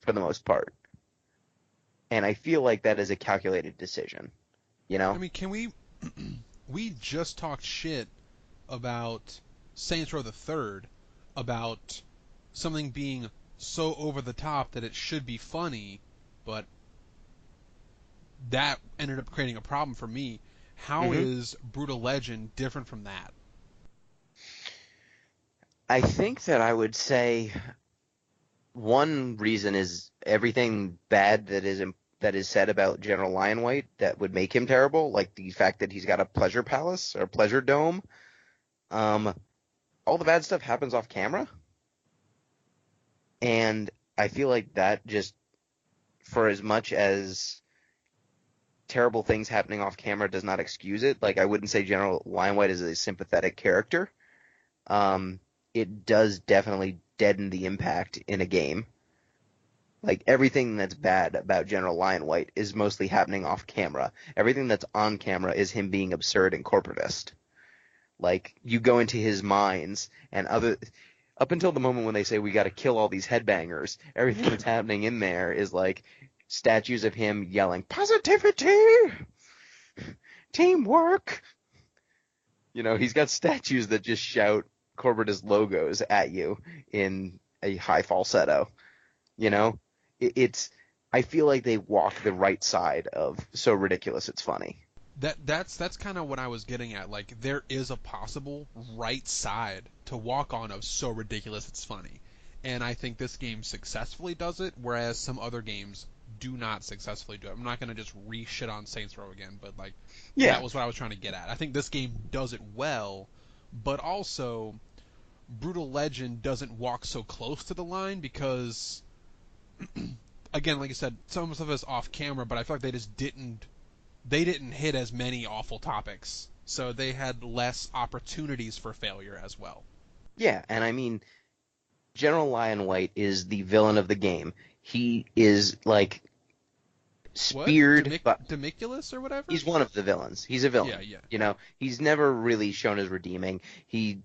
for the most part. And I feel like that is a calculated decision, you know? I mean, can we just talked shit about Saints Row the Third, about something being so over the top that it should be funny, but that ended up creating a problem for me. How is Brutal Legend different from that? I think that I would say one reason is everything bad that is said about General Lionwhite that would make him terrible, like the fact that he's got a pleasure palace or a pleasure dome. All the bad stuff happens off camera. And I feel like that just, for as much as terrible things happening off camera does not excuse it, like I wouldn't say General Lion White is a sympathetic character. It does definitely deaden the impact in a game. Like everything that's bad about General Lion White is mostly happening off camera. Everything that's on camera is him being absurd and corporatist. Like you go into his mines and up until the moment when they say we got to kill all these headbangers, everything that's happening in there is like statues of him yelling positivity, teamwork. He's got statues that just shout corporatist logos at you in a high falsetto. It's I feel like they walk the right side of so ridiculous it's funny. That's kind of what I was getting at. Like, there is a possible right side to walk on of so ridiculous it's funny. And I think this game successfully does it, whereas some other games do not successfully do it. I'm not going to just re-shit on Saints Row again, but, like, that was what I was trying to get at. I think this game does it well, but also Brutal Legend doesn't walk so close to the line because, again, like I said, some of us off camera, but I feel like they didn't hit as many awful topics, so they had less opportunities for failure as well. Yeah, and I mean, General Lion White is the villain of the game. He is like speared by Demiculus or whatever? He's one of the villains. He's a villain. Yeah. He's never really shown as redeeming. He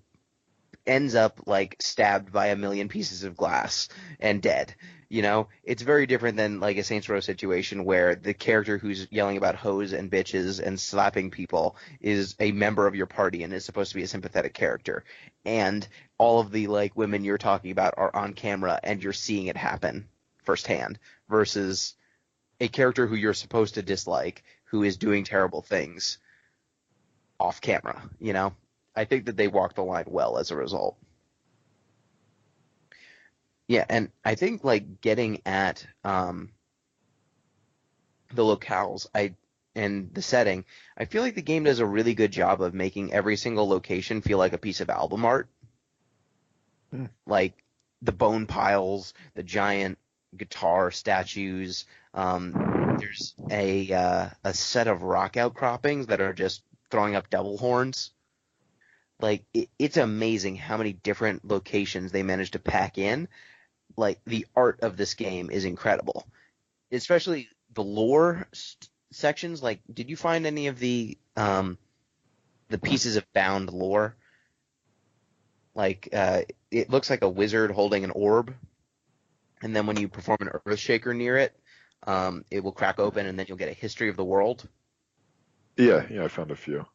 ends up like stabbed by a million pieces of glass and dead. It's very different than like a Saints Row situation where the character who's yelling about hoes and bitches and slapping people is a member of your party and is supposed to be a sympathetic character. And all of the like women you're talking about are on camera and you're seeing it happen firsthand versus a character who you're supposed to dislike who is doing terrible things off camera. I think that they walked the line well as a result. Yeah, and I think like getting at the locales and the setting, I feel like the game does a really good job of making every single location feel like a piece of album art. Like the bone piles, the giant guitar statues. There's a set of rock outcroppings that are just throwing up devil horns. Like it's amazing how many different locations they managed to pack in. Like the art of this game is incredible, especially the lore sections. Like, did you find any of the pieces of bound lore? Like, it looks like a wizard holding an orb, and then when you perform an earth shaker near it, it will crack open, and then you'll get a history of the world. Yeah, I found a few.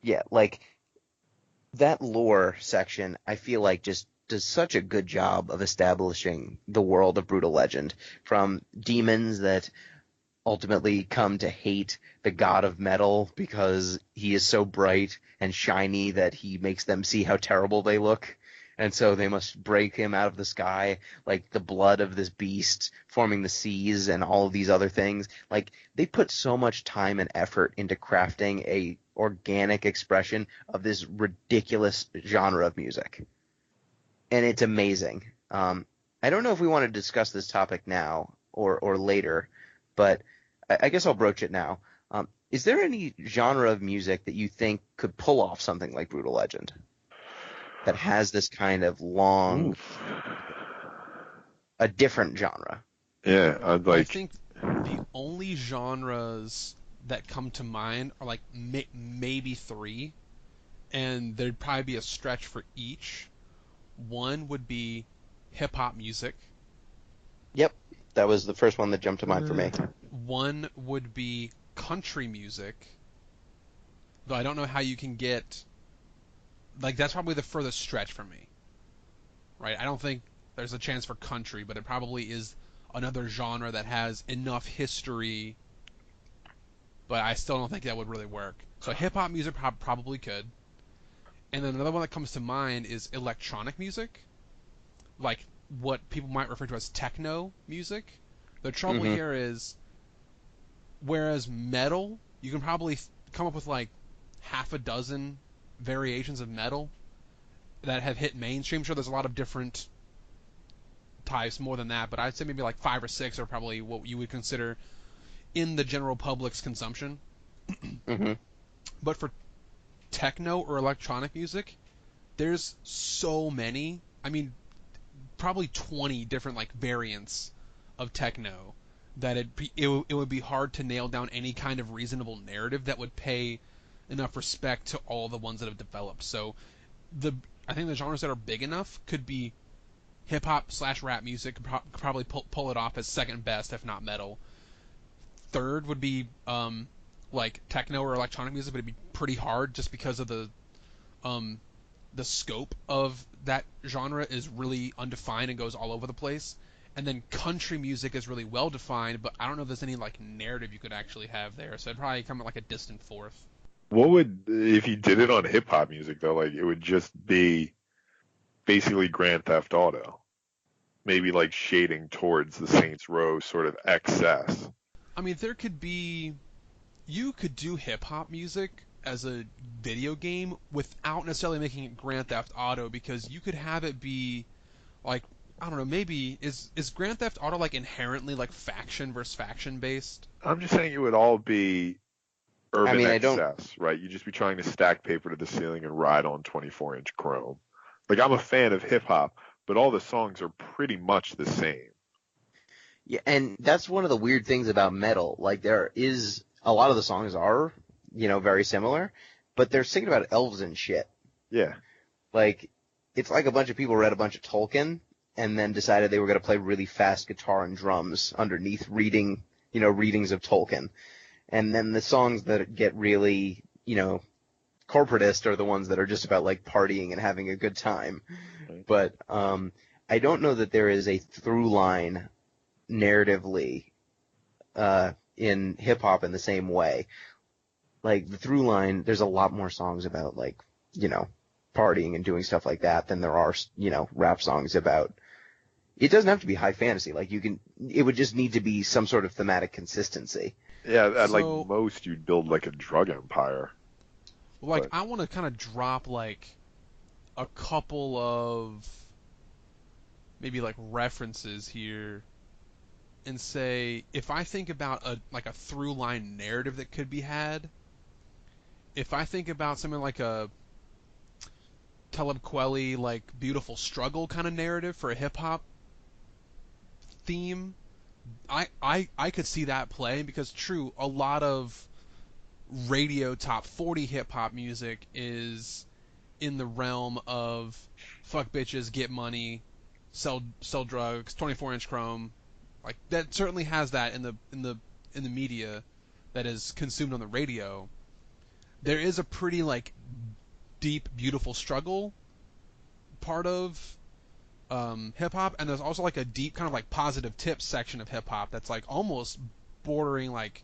Yeah, like that lore section, I feel like just does such a good job of establishing the world of Brutal Legend, from demons that ultimately come to hate the god of metal because he is so bright and shiny that he makes them see how terrible they look, and so they must break him out of the sky, like the blood of this beast forming the seas and all of these other things. Like, they put so much time and effort into crafting a organic expression of this ridiculous genre of music. And it's amazing. I don't know if we want to discuss this topic now or later, but I guess I'll broach it now. Is there any genre of music that you think could pull off something like Brutal Legend that has this kind of long, a different genre? Yeah, I think the only genres that come to mind are like maybe three, and there'd probably be a stretch for each. One would be hip-hop music. Yep, that was the first one that jumped to mind for me. One would be country music, though I don't know how you can get... Like, that's probably the furthest stretch for me. Right? I don't think there's a chance for country, but it probably is another genre that has enough history, but I still don't think that would really work. So hip-hop music probably could. And then another one that comes to mind is electronic music, like what people might refer to as techno music. The trouble here is, whereas metal, you can probably come up with like half a dozen variations of metal that have hit mainstream. Sure, there's a lot of different types more than that, but I'd say maybe like 5 or 6 are probably what you would consider in the general public's consumption. Mm-hmm. But for techno or electronic music, there's so many. I mean, probably 20 different like variants of techno that it would be hard to nail down any kind of reasonable narrative that would pay enough respect to all the ones that have developed. So I think the genres that are big enough could be hip hop / rap music, could probably pull it off as second best, if not metal. Third would be like techno or electronic music, but it'd be pretty hard just because of the scope of that genre is really undefined and goes all over the place. And then country music is really well defined, but I don't know if there's any like narrative you could actually have there. So it'd probably come at like a distant fourth. What would, if you did it on hip hop music though, like it would just be basically Grand Theft Auto. Maybe like shading towards the Saints Row sort of excess. I mean, you could do hip hop music as a video game without necessarily making it Grand Theft Auto, because you could have it be like, I don't know, maybe is Grand Theft Auto like inherently like faction versus faction based? I'm just saying it would all be urban excess, right? You'd just be trying to stack paper to the ceiling and ride on 24-inch chrome. Like, I'm a fan of hip hop, but all the songs are pretty much the same. Yeah, and that's one of the weird things about metal. Like, there is a lot of the songs are, very similar, but they're singing about elves and shit. Yeah. Like, it's like a bunch of people read a bunch of Tolkien and then decided they were going to play really fast guitar and drums underneath readings of Tolkien. And then the songs that get really, corporatist are the ones that are just about like partying and having a good time. Right. But I don't know that there is a through line narratively in hip hop in the same way. Like, the through line, there's a lot more songs about like, partying and doing stuff like that than there are, rap songs about. It doesn't have to be high fantasy. Like, it would just need to be some sort of thematic consistency. Yeah, at like most you'd build like a drug empire. Like, I want to kind of drop like a couple of maybe like references here and say, if I think about a through line narrative that could be had, if I think about something like a Talib Kweli like Beautiful Struggle kind of narrative for a hip hop theme, I could see that playing, because true, a lot of radio top 40 hip hop music is in the realm of fuck bitches, get money, sell drugs, 24-inch chrome. Like, that certainly has that in the media that is consumed on the radio. There is a pretty like deep, beautiful struggle part of hip hop, and there's also like a deep kind of like positive tips section of hip hop that's like almost bordering like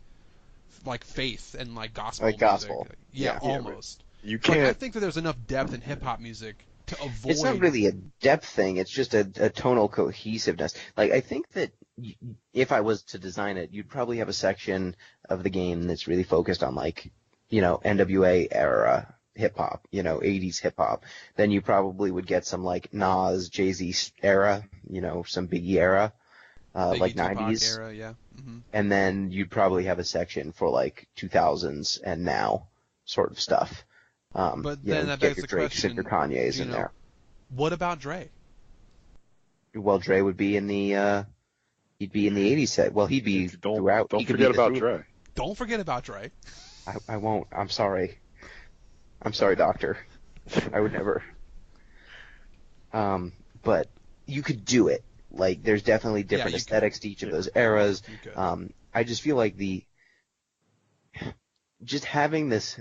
faith and like gospel. Like gospel. Music. Yeah, almost. You can't. Like, I think that there's enough depth in hip hop music to avoid. It's not really a depth thing. It's just a tonal cohesiveness. Like, I think that if I was to design it, you'd probably have a section of the game that's really focused on like, NWA era hip hop, 80s hip hop. Then you probably would get some like Nas, Jay-Z era, some Biggie era, like Tupac 90s. era, yeah. Mm-hmm. And then you'd probably have a section for like 2000s and now sort of stuff. But then that begs the question, your Kanye's in there. What about Dre? Well, Dre would be in the he'd be in the 80s set. Well, he'd be throughout. Don't forget about Dre. Don't forget about Dre. I won't. I'm sorry. I'm sorry, Doctor. I would never. But you could do it. Like, there's definitely different aesthetics to each of those eras. I just feel like just having this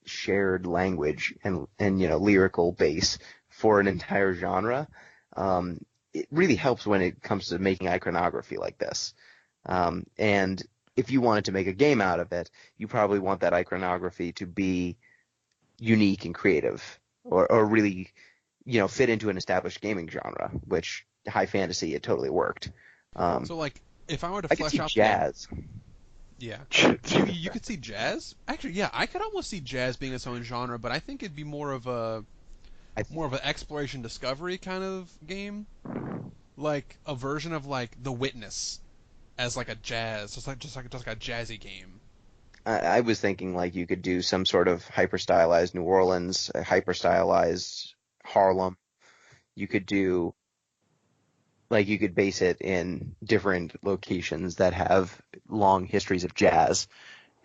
shared language and lyrical base for an entire genre, it really helps when it comes to making iconography like this. And if you wanted to make a game out of it, you probably want that iconography to be unique and creative, or really, fit into an established gaming genre, which high fantasy, it totally worked. So, like, if I were to flesh out jazz. Yeah. You could see jazz? Actually, yeah, I could almost see jazz being its own genre, but I think it'd be more of an exploration discovery kind of game. like a version of like The Witness as like a jazz, just like a jazzy game. I was thinking like you could do some sort of hyper stylized New Orleans, a hyper stylized Harlem. You could do like you could base it in different locations that have long histories of jazz,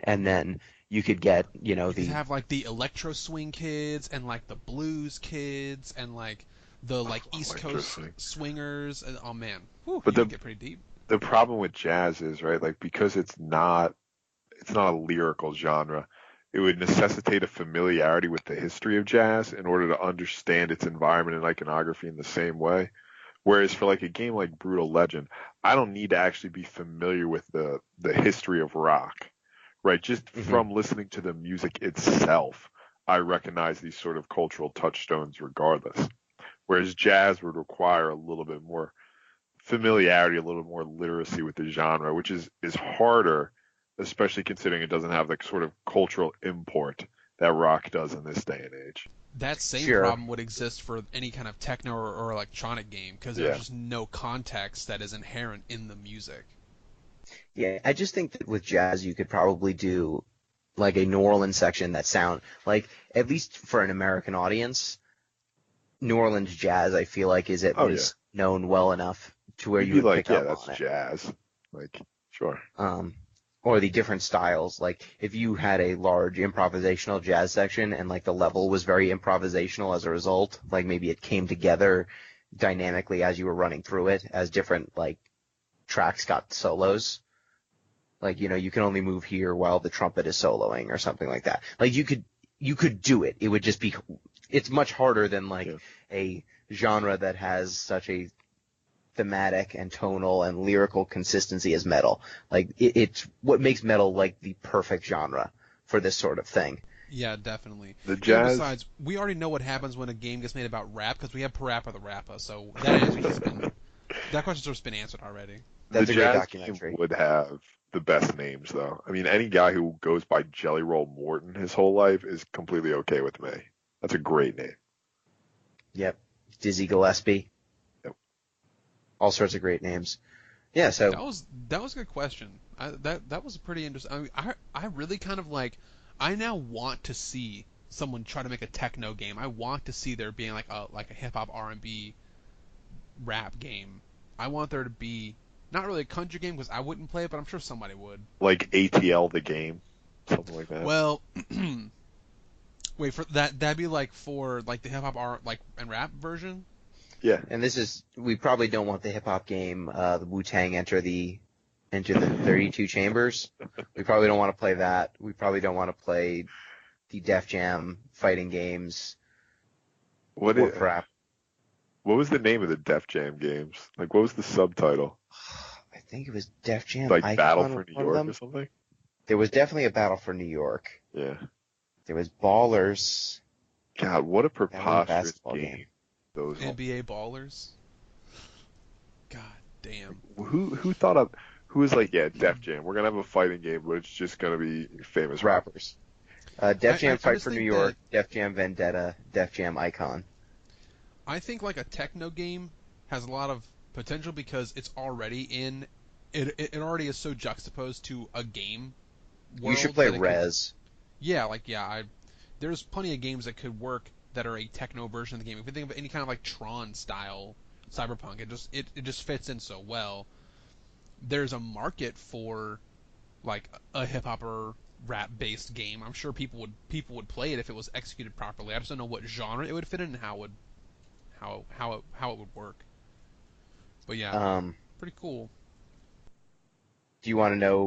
and then you could get, You could the have like the electro swing kids and like the blues kids and like the like East Electro Coast swing. swingers. And, oh man, whew, But you could get pretty deep. the problem with jazz is, right, like because it's not a lyrical genre, it would necessitate a familiarity with the history of jazz in order to understand its environment and iconography in the same way. Whereas for like a game like Brutal Legend, I don't need to actually be familiar with the history of rock, right? Just from listening to the music itself, I recognize these sort of cultural touchstones regardless. Whereas jazz would require a little bit more familiarity, a little more literacy with the genre, which is harder, especially considering it doesn't have the sort of cultural import that rock does in this day and age. That same Sure. problem would exist for any kind of techno or electronic game because Yeah. there's just no context that is inherent in the music. Yeah, I just think that with jazz you could probably do like a New Orleans section that sound like, at least for an American audience, New Orleans jazz I feel like is at Oh, least known well enough to where You'd you be would like, pick yeah, up that's on it. jazz. Like, sure. Or the different styles. Like if you had a large improvisational jazz section and like the level was very improvisational as a result, like maybe it came together dynamically as you were running through it, as different like tracks got solos. Like, you can only move here while the trumpet is soloing or something like that. Like you could do it. It would just be, it's much harder than like Yeah. a genre that has such a thematic and tonal and lyrical consistency as metal. Like it's what makes metal like the perfect genre for this sort of thing. Yeah, definitely. The And jazz, besides, we already know what happens when a game gets made about rap because we have Parappa the Rapper, so that answer's just been that question's just been answered already. That's the a great jazz documentary. game would have the best names, though. I mean, any guy who goes by Jelly Roll Morton his whole life is completely okay with me. That's a great name. Yep. Dizzy Gillespie. Yep. All sorts of great names. Yeah, so That was a good question. That was pretty interesting. I mean, I really kind of like. I now want to see someone try to make a techno game. I want to see there being like a hip hop R&B rap game. I want there to be not really a country game because I wouldn't play it, but I'm sure somebody would. Like ATL the game, something like that. Well, wait for that. That'd be like for like the hip hop R like and rap version. Yeah. and we probably don't want the hip hop game, the Wu-Tang enter the 32 chambers. We probably don't want to play that. We probably don't want to play the Def Jam fighting games What or crap. What was the name of the Def Jam games? Like, what was the subtitle? I think it was Def Jam Like Icon, Battle for one New of York them. or something? There was definitely a Battle for New York. Yeah. There was Ballers. God, what a preposterous basketball game. game. Those NBA Ballers. God damn. who thought of who was like, yeah, Def Jam. We're gonna have a fighting game, but it's just gonna be famous rappers. Def Jam I Fight just for New think York, Def Jam Vendetta, Def Jam Icon. I think like a techno game has a lot of potential because it's already in it already is so juxtaposed to a game world. You should play that it could- Rez. There's plenty of games that could work that are a techno version of the game. If you think of any kind of like Tron style cyberpunk, it just fits in so well. There's a market for like a hip hop or rap based game. I'm sure people would play it if it was executed properly. I just don't know what genre it would fit in and how it would work. But yeah, pretty cool. Do you want to know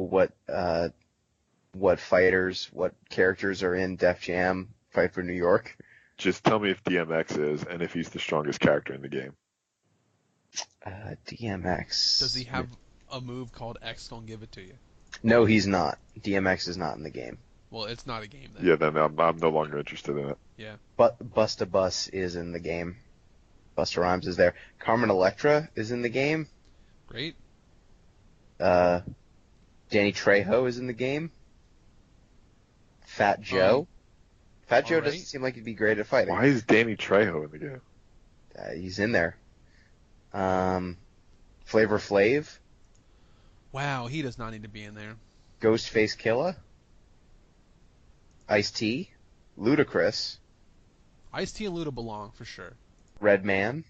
what fighters, what characters are in Def Jam Fight for New York? Just tell me if DMX is and if he's the strongest character in the game. DMX. Does he have a move called X gonna give it to you? No, he's not. DMX is not in the game. Well, it's not a game then. Yeah, then I'm no longer interested in it. Yeah. But Busta Bus is in the game. Busta Rhymes is there. Carmen Electra is in the game. Great. Danny Trejo is in the game. Fat Joe. Fat Joe alright. doesn't seem like he'd be great at fighting. Why is Danny Trejo in the game? He's in there. Flavor Flav, Wow, he does not need to be in there. Ghostface Killa, Ice-T, Ludacris, Ice-T and Luda belong, for sure. Redman,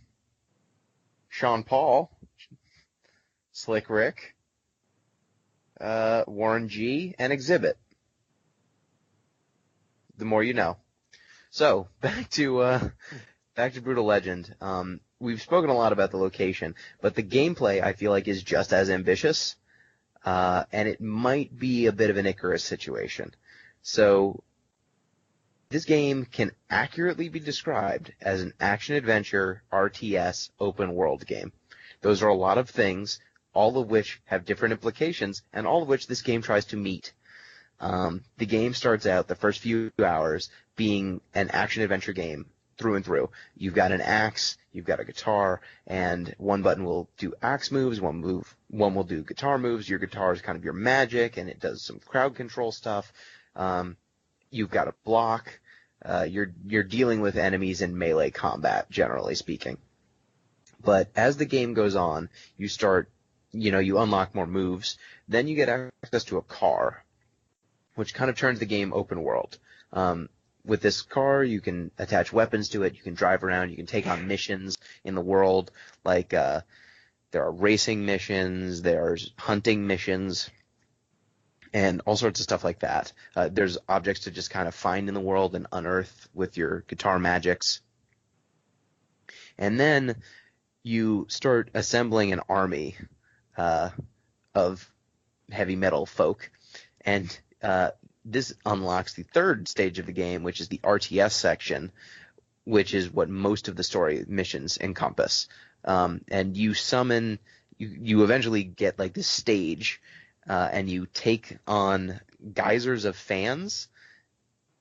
Sean Paul, Slick Rick, Warren G, and Exhibit. The more you know. So, back to Brutal Legend. We've spoken a lot about the location, but the gameplay, I feel like, is just as ambitious, and it might be a bit of an Icarus situation. So, this game can accurately be described as an action-adventure RTS open-world game. Those are a lot of things, all of which have different implications, and all of which this game tries to meet. The game starts out, the first few hours, being an action-adventure game through and through. You've got an axe, you've got a guitar, and one button will do axe moves, one will do guitar moves. Your guitar is kind of your magic, and it does some crowd control stuff. You've got a block. You're dealing with enemies in melee combat, generally speaking. But as the game goes on, you unlock more moves. Then you get access to a car, which kind of turns the game open world. With this car, you can attach weapons to it, you can drive around, you can take on missions in the world, like there are racing missions, there's hunting missions, and all sorts of stuff like that. There's objects to just kind of find in the world and unearth with your guitar magics. And then you start assembling an army of heavy metal folk, and this unlocks the third stage of the game, which is the RTS section, which is what most of the story missions encompass. And you eventually get like this stage, and you take on geysers of fans,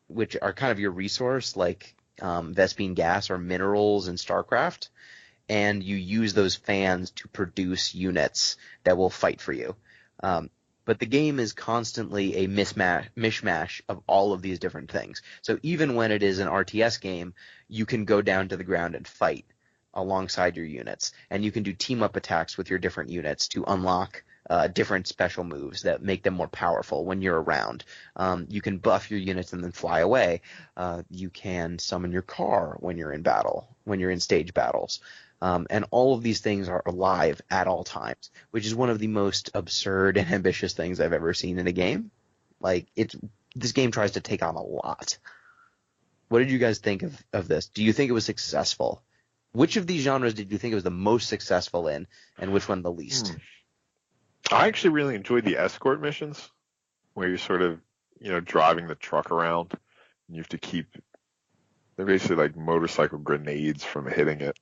which are kind of your resource, like Vespene gas or minerals in StarCraft, and you use those fans to produce units that will fight for you. But the game is constantly a mishmash of all of these different things. So even when it is an RTS game, you can go down to the ground and fight alongside your units. And you can do team-up attacks with your different units to unlock different special moves that make them more powerful when you're around. You can buff your units and then fly away. You can summon your car when you're in battle, when you're in stage battles. And all of these things are alive at all times, which is one of the most absurd and ambitious things I've ever seen in a game. Like, this game tries to take on a lot. What did you guys think of this? Do you think it was successful? Which of these genres did you think it was the most successful in, and which one the least? I actually really enjoyed the escort missions, where you're sort of, driving the truck around, and you have to they're basically like motorcycle grenades from hitting it.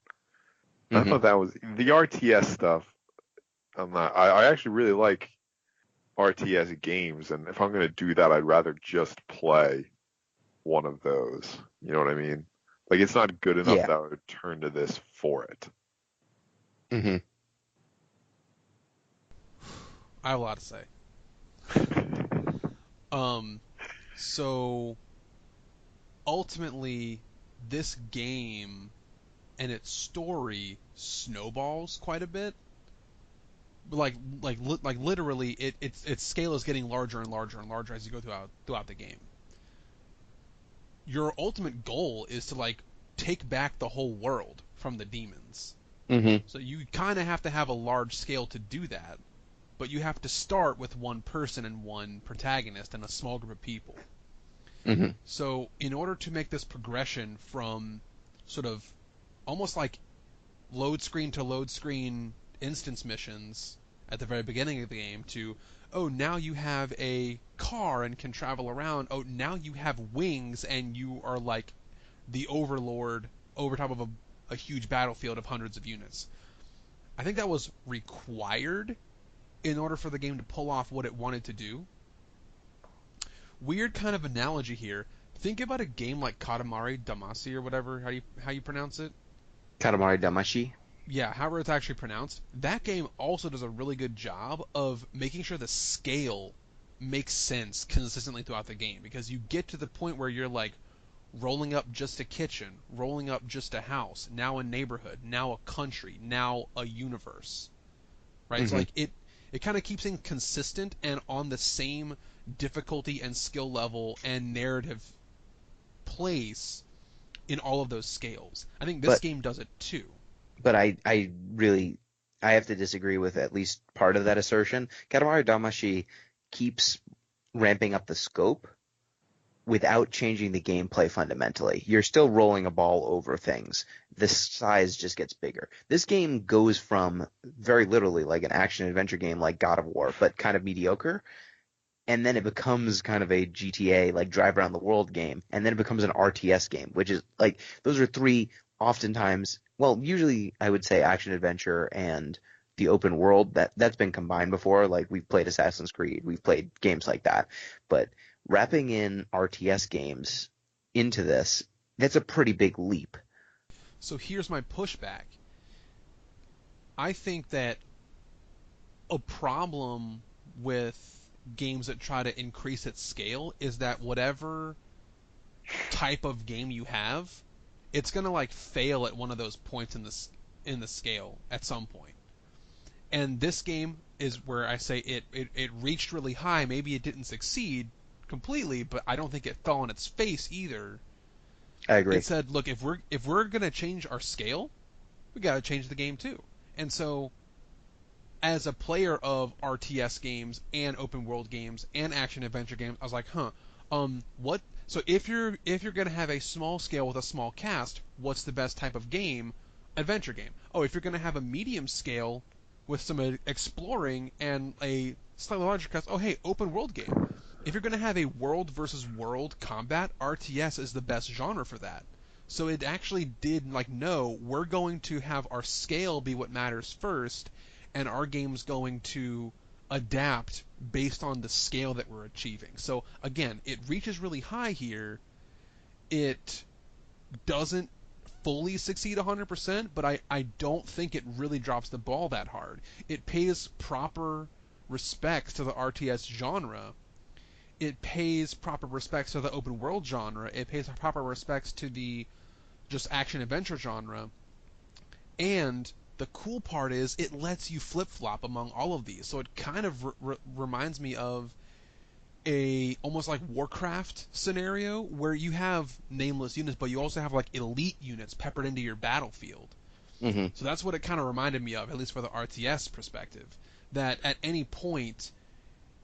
I thought that was the RTS stuff. I actually really like RTS games, and if I'm going to do that, I'd rather just play one of those. You know what I mean? Like, it's not good enough that I would turn to this for it. Mm-hmm. I have a lot to say. So ultimately, this game and its story snowballs quite a bit. Like literally, its scale is getting larger and larger and larger as you go throughout the game. Your ultimate goal is to take back the whole world from the demons. Mm-hmm. So you kind of have to have a large scale to do that, but you have to start with one person and one protagonist and a small group of people. Mm-hmm. So in order to make this progression from sort of almost like load screen to load screen instance missions at the very beginning of the game to, oh, now you have a car and can travel around. Oh, now you have wings and you are like the overlord over top of a huge battlefield of hundreds of units. I think that was required in order for the game to pull off what it wanted to do. Weird kind of analogy here. Think about a game like Katamari Damacy or whatever, how you pronounce it? Katamari Damacy? Yeah, however it's actually pronounced. That game also does a really good job of making sure the scale makes sense consistently throughout the game, because you get to the point where you're like rolling up just a kitchen, rolling up just a house, now a neighborhood, now a country, now a universe. right? So like it kind of keeps things consistent and on the same difficulty and skill level and narrative place in all of those scales. I think this But game does it too. but I really I have to disagree with at least part of that assertion. Katamari Damacy keeps ramping up the scope without changing the gameplay fundamentally. You're still rolling a ball over things. The size just gets bigger. This game goes from very literally like an action adventure game like God of War, but kind of mediocre, and then it becomes kind of a GTA like drive around the world game, and then it becomes an RTS game, which is like those are three oftentimes, well, usually I would say action adventure and the open world that's been combined before. Like we've played Assassin's Creed, we've played games like that, but wrapping in RTS games into this, that's a pretty big leap. So here's my pushback. I think that a problem with games that try to increase its scale is that whatever type of game you have, it's gonna like fail at one of those points in the scale at some point. And this game is where I say it reached really high. Maybe it didn't succeed completely, but I don't think it fell on its face either. I agree. It said, look, if we're gonna change our scale, we gotta change the game too. And so, as a player of RTS games and open world games and action adventure games, I was like, what? So if you're gonna have a small scale with a small cast, what's the best type of game? Adventure game. Oh, if you're gonna have a medium scale with some exploring and a slightly larger cast, oh hey, open world game. If you're gonna have a world versus world combat, RTS is the best genre for that. So it actually did like, no, we're going to have our scale be what matters first, and our game's going to adapt based on the scale that we're achieving. So again, it reaches really high here. It doesn't fully succeed 100%, but I don't think it really drops the ball that hard. It pays proper respects to the RTS genre. It pays proper respects to the open world genre. It pays proper respects to the just action adventure genre. And the cool part is it lets you flip-flop among all of these. So it kind of reminds me of a almost like Warcraft scenario where you have nameless units, but you also have like elite units peppered into your battlefield. Mm-hmm. So that's what it kind of reminded me of, at least for the RTS perspective. That at any point,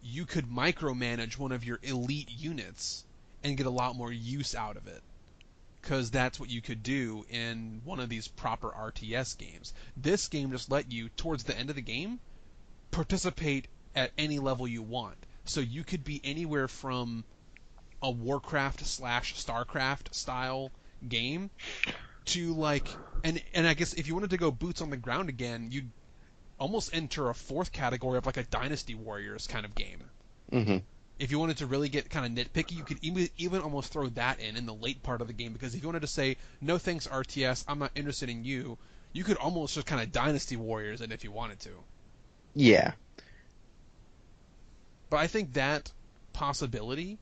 you could micromanage one of your elite units and get a lot more use out of it. Because that's what you could do in one of these proper RTS games. This game just let you, towards the end of the game, participate at any level you want. So you could be anywhere from a Warcraft / Starcraft style game to like, and I guess if you wanted to go boots on the ground again, you'd almost enter a fourth category of like a Dynasty Warriors kind of game. Mm-hmm. If you wanted to really get kind of nitpicky, you could even almost throw that in the late part of the game, because if you wanted to say, no thanks RTS, I'm not interested in you, you could almost just kind of Dynasty Warriors it if you wanted to. Yeah. But I think that possibility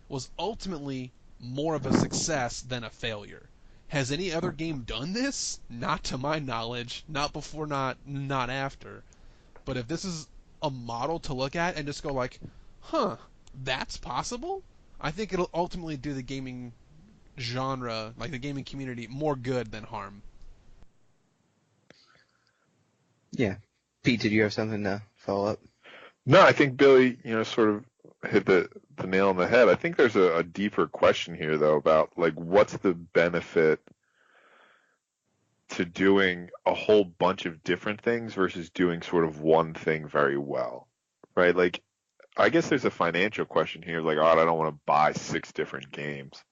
was ultimately more of a success than a failure. Has any other game done this? Not to my knowledge. Not before, not after. But if this is a model to look at and just go like, that's possible? I think it'll ultimately do the gaming genre, like the gaming community, more good than harm. Yeah. Pete, did you have something to follow up? No, I think Billy, sort of hit the nail on the head. I think there's a deeper question here, though, about like what's the benefit to doing a whole bunch of different things versus doing sort of one thing very well, right? Like, I guess there's a financial question here, like, I don't want to buy 6 different games.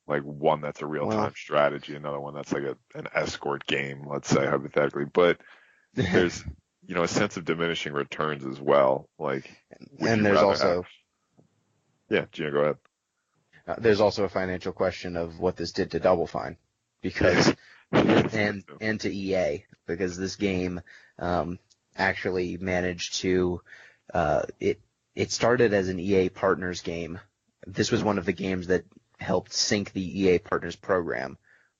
Like one that's a real-time strategy, another one that's like an escort game, let's say, hypothetically. But there's, a sense of diminishing returns as well. Like, and there's also... Yeah, Gina, go ahead. There's also a financial question of what this did to Double Fine, because and to EA, because this game actually managed to it started as an EA Partners game. This was one of the games that helped sink the EA Partners program.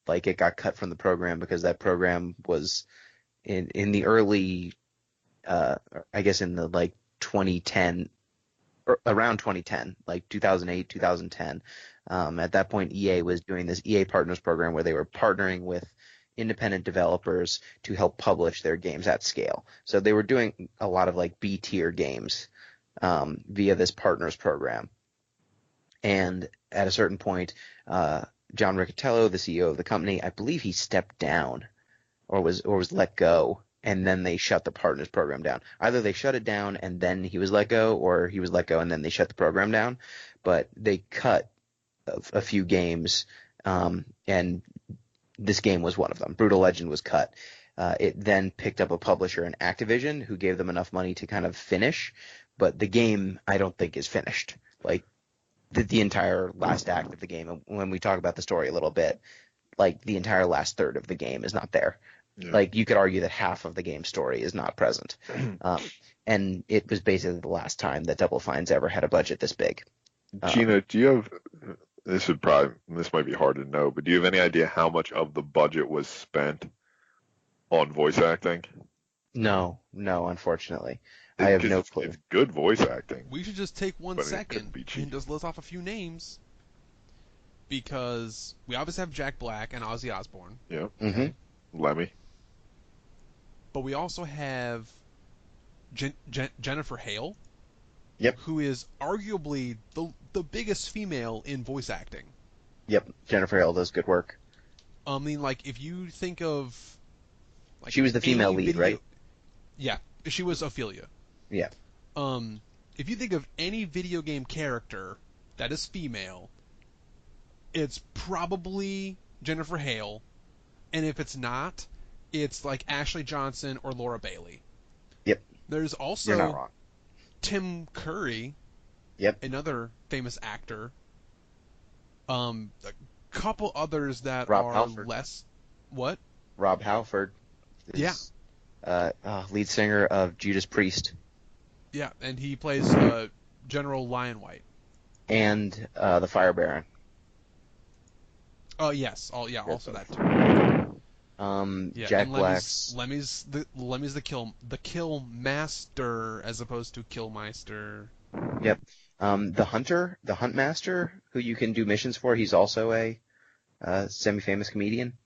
Like, it got cut from the program because that program was in the early I guess in the like 2010 or around 2010, like 2008, 2010. At that point, EA was doing this EA Partners program where they were partnering with independent developers to help publish their games at scale. So they were doing a lot of like B tier games via this Partners program. And at a certain point, John Riccitiello, the CEO of the company, I believe he stepped down or was let go, and then they shut the Partners program down. Either they shut it down and then he was let go, or he was let go and then they shut the program down. But they cut a few games, and this game was one of them. Brutal Legend was cut. It then picked up a publisher in Activision who gave them enough money to kind of finish, but the game I don't think is finished. Like the entire last act of the game, and when we talk about the story a little bit, like the entire last third of the game is not there. Yeah. Like you could argue that half of the game's story is not present. And it was basically the last time that Double Fine's ever had a budget this big. Gina, do you have this might be hard to know, but do you have any idea how much of the budget was spent on voice acting? No, unfortunately. I have no clue. It's good voice acting. We should just take 1 second and just list off a few names, because we obviously have Jack Black and Ozzy Osbourne. Yeah. Mm-hmm. Lemmy. But we also have Jennifer Hale. Yep. Who is arguably the biggest female in voice acting. Yep. Jennifer Hale does good work. I mean, like, if you think of... like, she was the female lead, right? Yeah. She was Ophelia. Yeah. If you think of any video game character that is female, it's probably Jennifer Hale. And if it's not, it's like Ashley Johnson or Laura Bailey. Yep. There's also... You're not wrong. Tim Curry, yep, another famous actor. A couple others that Rob are Halford. less. What? Rob Halford. Is, lead singer of Judas Priest. Yeah, and he plays General Lionwhite. And the Fire Baron. Oh yes, also that too. Jack Black's Lemmy's the kill master as opposed to Killmeister. Yep. The Hunt Master, who you can do missions for, he's also a semi-famous comedian.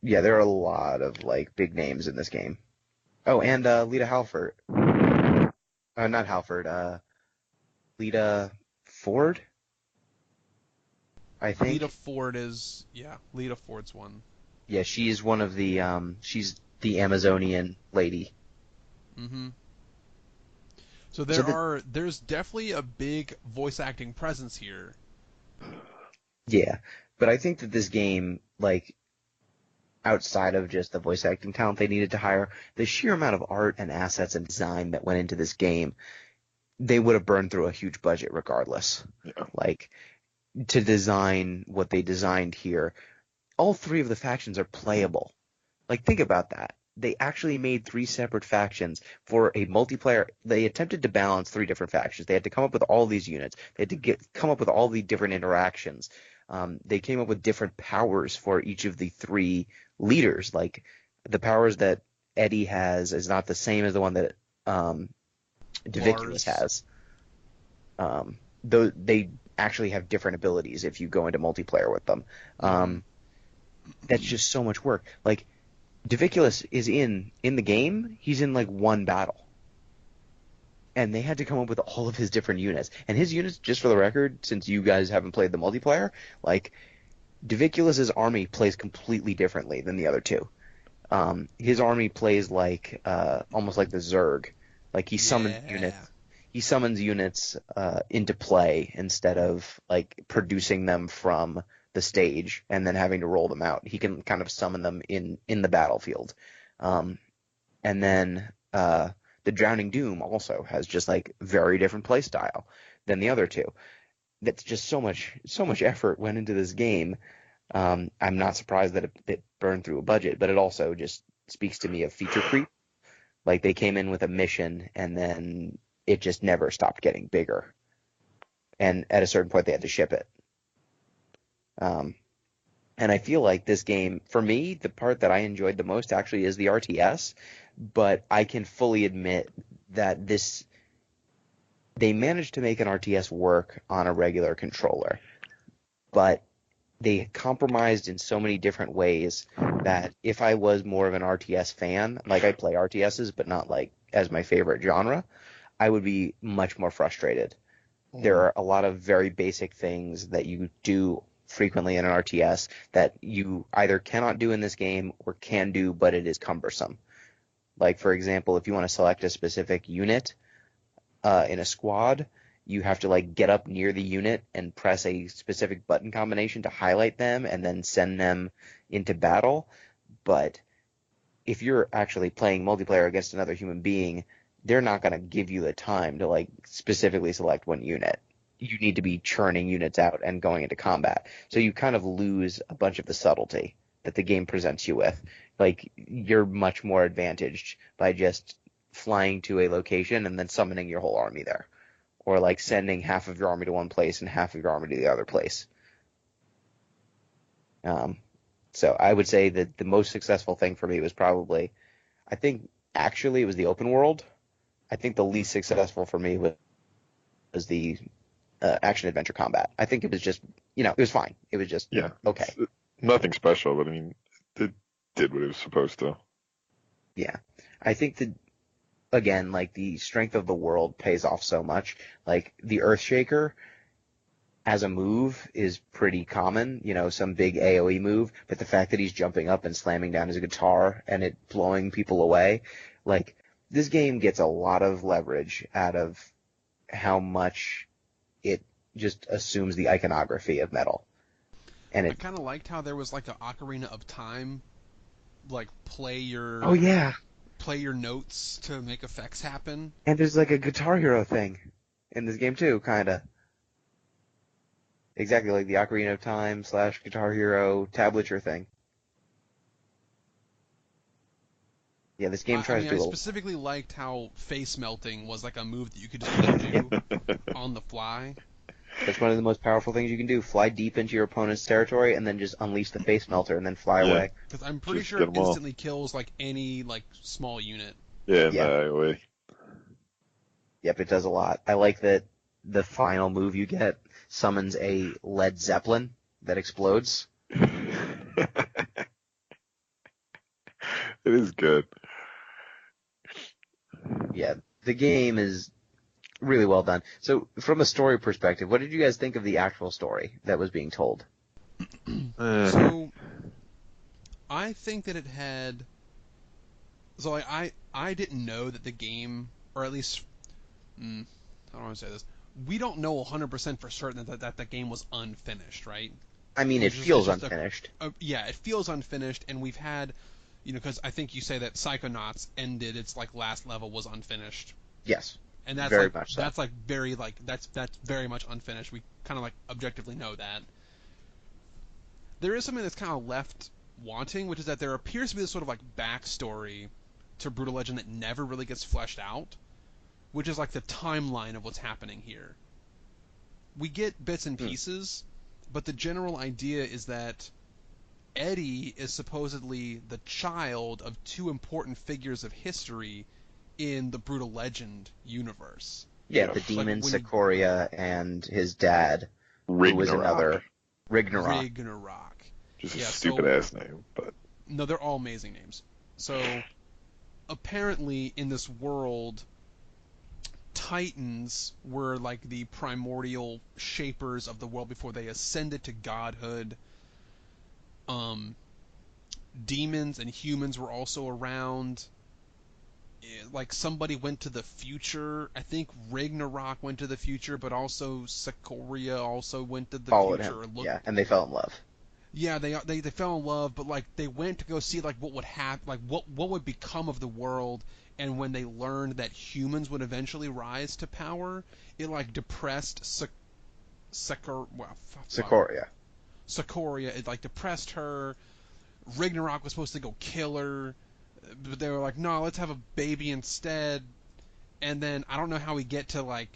Yeah, there are a lot of like big names in this game. Oh, and Lita Halford. Not Halford. Lita Ford. I think Lita Ford is Lita Ford's one. Yeah, she's one of the she's the Amazonian lady. Mm-hmm. So there's definitely a big voice acting presence here. Yeah, but I think that this game, like, outside of just the voice acting talent they needed to hire, the sheer amount of art and assets and design that went into this game, they would have burned through a huge budget regardless. Yeah. Like, to design what they designed here, all three of the factions are playable. Like, think about that. They actually made 3 separate factions for a multiplayer. They attempted to balance 3 different factions. They had to come up with all these units. They had to come up with all the different interactions. They came up with different powers for each of the 3 leaders. Like, the powers that Eddie has is not the same as the one that Diviculus has. Though they actually have different abilities if you go into multiplayer with them. That's just so much work. Like, Diviculus is in the game, he's in like 1 battle. And they had to come up with all of his different units. And his units, just for the record, since you guys haven't played the multiplayer, like, Diviculus's army plays completely differently than the other 2. His army plays like almost like the Zerg. Like, he summons units. He summons units into play instead of like producing them from the stage and then having to roll them out. He can kind of summon them in the battlefield. And then the Drowning Doom also has just like very different play style than the other 2. That's just so much effort went into this game. I'm not surprised that it burned through a budget, but it also just speaks to me of feature creep. Like, they came in with a mission and then it just never stopped getting bigger. And at a certain point they had to ship it. And I feel like this game, for me, the part that I enjoyed the most actually is the RTS, but I can fully admit that they managed to make an RTS work on a regular controller, but they compromised in so many different ways that if I was more of an RTS fan, like I play RTSs, but not like as my favorite genre, I would be much more frustrated. There are a lot of very basic things that you do frequently in an RTS that you either cannot do in this game or can do, but it is cumbersome. Like, for example, if you want to select a specific unit in a squad, you have to like get up near the unit and press a specific button combination to highlight them and then send them into battle. But if you're actually playing multiplayer against another human being, they're not going to give you the time to like specifically select one unit. You need to be churning units out and going into combat. So you kind of lose a bunch of the subtlety that the game presents you with. Like, you're much more advantaged by just flying to a location and then summoning your whole army there. Or like sending half of your army to one place and half of your army to the other place. So I would say that the most successful thing for me was probably, I think actually it was the open world. I think the least successful for me was the action adventure combat. I think it was just, it was fine. It was just okay. Nothing special, but I mean, it did what it was supposed to. Yeah. I think that, again, like the strength of the world pays off so much. Like the Earthshaker as a move is pretty common, some big AoE move, but the fact that he's jumping up and slamming down his guitar and it blowing people away, like this game gets a lot of leverage out of how much it just assumes the iconography of metal. And I kind of liked how there was like an Ocarina of Time, like play your notes to make effects happen. And there's like a Guitar Hero thing in this game too, kind of. Exactly like the Ocarina of Time / Guitar Hero tablature thing. Yeah, this game tries to. I specifically liked how face melting was like a move that you could just do on the fly. That's one of the most powerful things you can do. Fly deep into your opponent's territory and then just unleash the face melter and then fly away. Because I'm pretty sure it instantly kills like any like small unit. Yeah. Way. Yep, it does a lot. I like that the final move you get summons a Led Zeppelin that explodes. It is good. Yeah, the game is really well done. So, from a story perspective, what did you guys think of the actual story that was being told? So, I think that it had... So, like, I didn't know that the game, or at least... I don't want to say this. We don't know 100% for certain that the game was unfinished, right? I mean, it feels unfinished. Yeah, it feels unfinished, and we've had... because I think you say that Psychonauts ended, its like last level was unfinished. Yes. And that's very like much so. that's like very like that's very much unfinished. We kind of like objectively know that. There is something that's kind of left wanting, which is that there appears to be this sort of like backstory to Brutal Legend that never really gets fleshed out, which is like the timeline of what's happening here. We get bits and pieces, but the general idea is that Eddie is supposedly the child of two important figures of history in the Brutal Legend universe. Yeah, the demon Sikoria and his dad, who was another Ragnarok. Just a stupid-ass name, but... No, they're all amazing names. So, apparently, in this world, Titans were like the primordial shapers of the world before they ascended to godhood. Demons and humans were also around. Like somebody went to the future. I think Ragnarok went to the future, but also Sikoria also went to the future. Yeah, and they fell in love. Yeah, they fell in love, but like they went to go see like what would happen, like what would become of the world. And when they learned that humans would eventually rise to power, it like depressed Sikoria. It like depressed her. Ragnarok was supposed to go kill her, but they were like, no, let's have a baby instead. And then I don't know how we get to like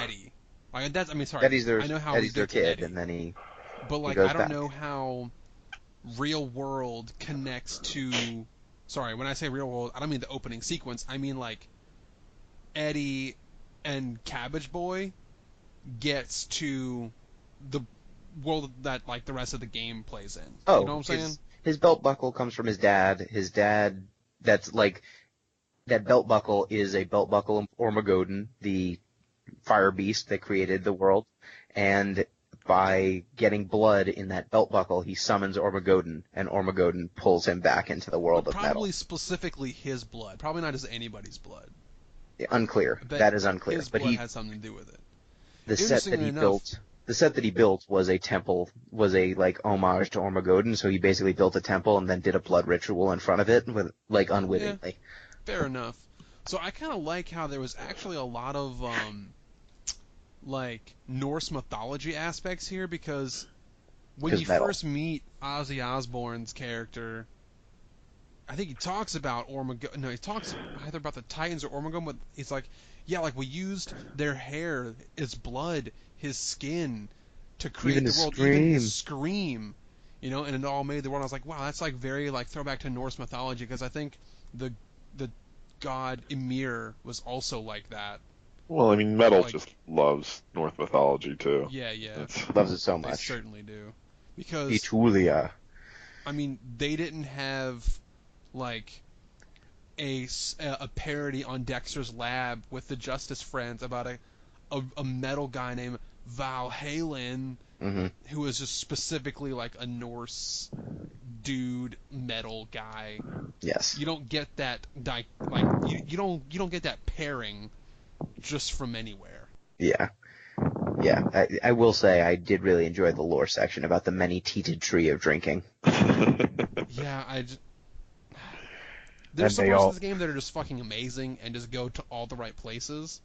Eddie. Like that's, I mean, sorry, Eddie's their I know how Eddie's we their get kid, to Eddie. and then But He like, goes I don't back. know how real world connects to. Sorry, when I say real world, I don't mean the opening sequence. I mean like Eddie and Cabbage Boy gets to the world that like the rest of the game plays in. You know Oh, what I'm saying? his belt buckle comes from his dad. His dad, that's like that belt buckle is a belt buckle of Ormagoden, the fire beast that created the world, and by getting blood in that belt buckle, he summons Ormagoden, and Ormagoden pulls him back into the world But of metal. probably specifically his blood. Probably not just anybody's blood. Unclear. I bet That is unclear. his But blood had something to do with it. the set that Interestingly he enough, built, the set that he built was a temple, was a like homage to Ormagoden. So he basically built a temple and then did a blood ritual in front of it, with like yeah, unwittingly. fair enough. So I kind of like how there was actually a lot of like Norse mythology aspects here because when you Metal. first meet Ozzy Osbourne's character, I think he talks about Ormago. No, he talks either about the Titans or Ormago, but he's like, yeah, like we used their hair, his blood, his skin to create Even the his world, even his scream. scream, and it all made the world. I was like, wow, that's like very like throwback to Norse mythology because I think the god Ymir was also like that. Well, I mean, metal Like, just loves Norse mythology too. yeah, yeah, It's Loves it so they much. certainly do. Because Etulia. I mean, they didn't have like a parody on Dexter's Lab with the Justice Friends about a metal guy named Valhalla Hmm. who was just specifically like a Norse dude metal guy. Yes. You don't get that you don't get that pairing just from anywhere. Yeah. Yeah. I will say I did really enjoy the lore section about the many-teated tree of drinking. Yeah, And there's some they parts of all, this game that are just fucking amazing and just go to all the right places.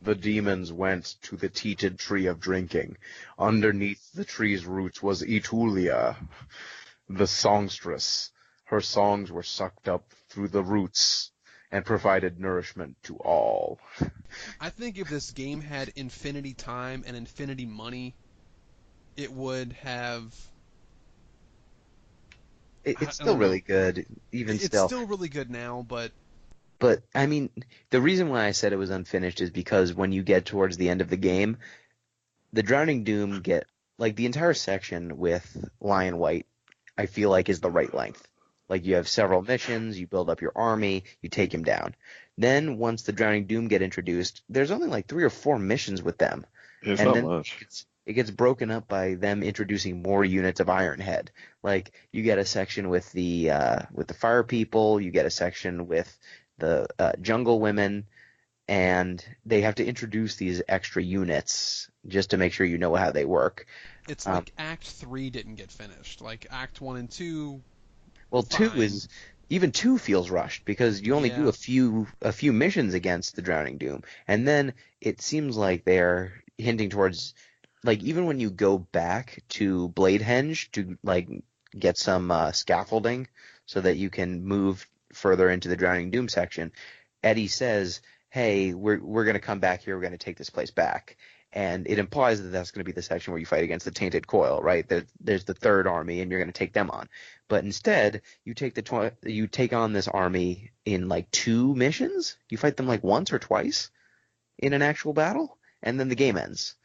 the demons went to the teated tree of drinking. Underneath the tree's roots was Etulia, the songstress. Her songs were sucked up through the roots and provided nourishment to all. I think if this game had infinity time and infinity money, it would have. It's I still don't know. really good, even It's still. still really good now, but But, I mean, the reason why I said it was unfinished is because when you get towards the end of the game, the Drowning Doom get, like, the entire section with Lion White, I feel like is the right length. Like, you have several missions, you build up your army, you take him down. Then, once the Drowning Doom get introduced, there's only like 3 or 4 missions with them. it's And not then much. it gets broken up by them introducing more units of Ironhead. Like, you get a section with the fire people, you get a section with the jungle women, and they have to introduce these extra units just to make sure you know how they work. it's Um, like Act 3 didn't get finished. Like Act 1 and 2, well, fine. two feels rushed because you only do Yeah. a few missions against the Drowning Doom, and then it seems like they're hinting towards, like, even when you go back to Bladehenge to like get some scaffolding so that you can move further into the Drowning Doom section, Eddie says, "Hey, we're going to come back here. We're going to take this place back." And it implies that that's going to be the section where you fight against the Tainted Coil, right? There's the third army, and you're going to take them on. But instead, you take on this army in like 2 missions. You fight them like once or twice in an actual battle, and then the game ends.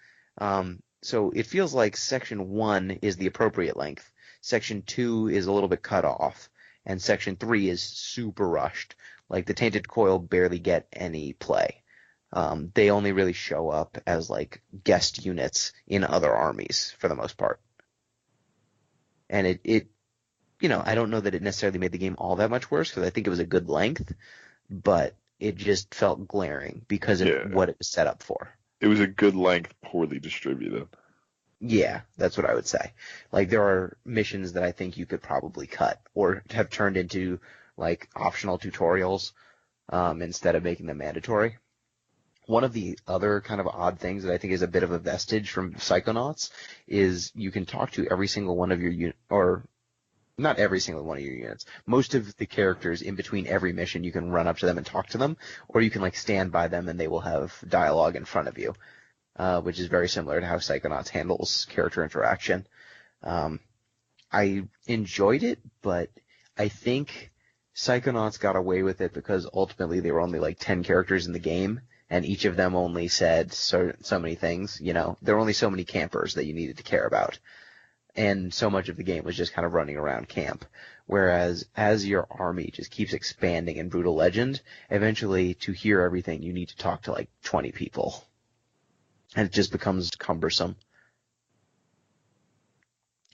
So it feels like Section 1 is the appropriate length. Section 2 is a little bit cut off, and Section 3 is super rushed. Like, the Tainted Coil barely get any play. They only really show up as like guest units in other armies for the most part. And it I don't know that it necessarily made the game all that much worse because I think it was a good length, but it just felt glaring because of Yeah, what it was set up for. it was a good length, poorly distributed. Yeah, that's what I would say. Like, there are missions that I think you could probably cut or have turned into like optional tutorials instead of making them mandatory. One of the other kind of odd things that I think is a bit of a vestige from Psychonauts is you can talk to every single one of your or not every single one of your units. Most of the characters in between every mission, you can run up to them and talk to them, or you can like stand by them and they will have dialogue in front of you, which is very similar to how Psychonauts handles character interaction. I enjoyed it, but I think Psychonauts got away with it because ultimately there were only like 10 characters in the game, and each of them only said so many things. You know, there were only so many campers that you needed to care about, and so much of the game was just kind of running around camp. Whereas as your army just keeps expanding in Brutal Legend, eventually to hear everything you need to talk to like 20 people, and it just becomes cumbersome.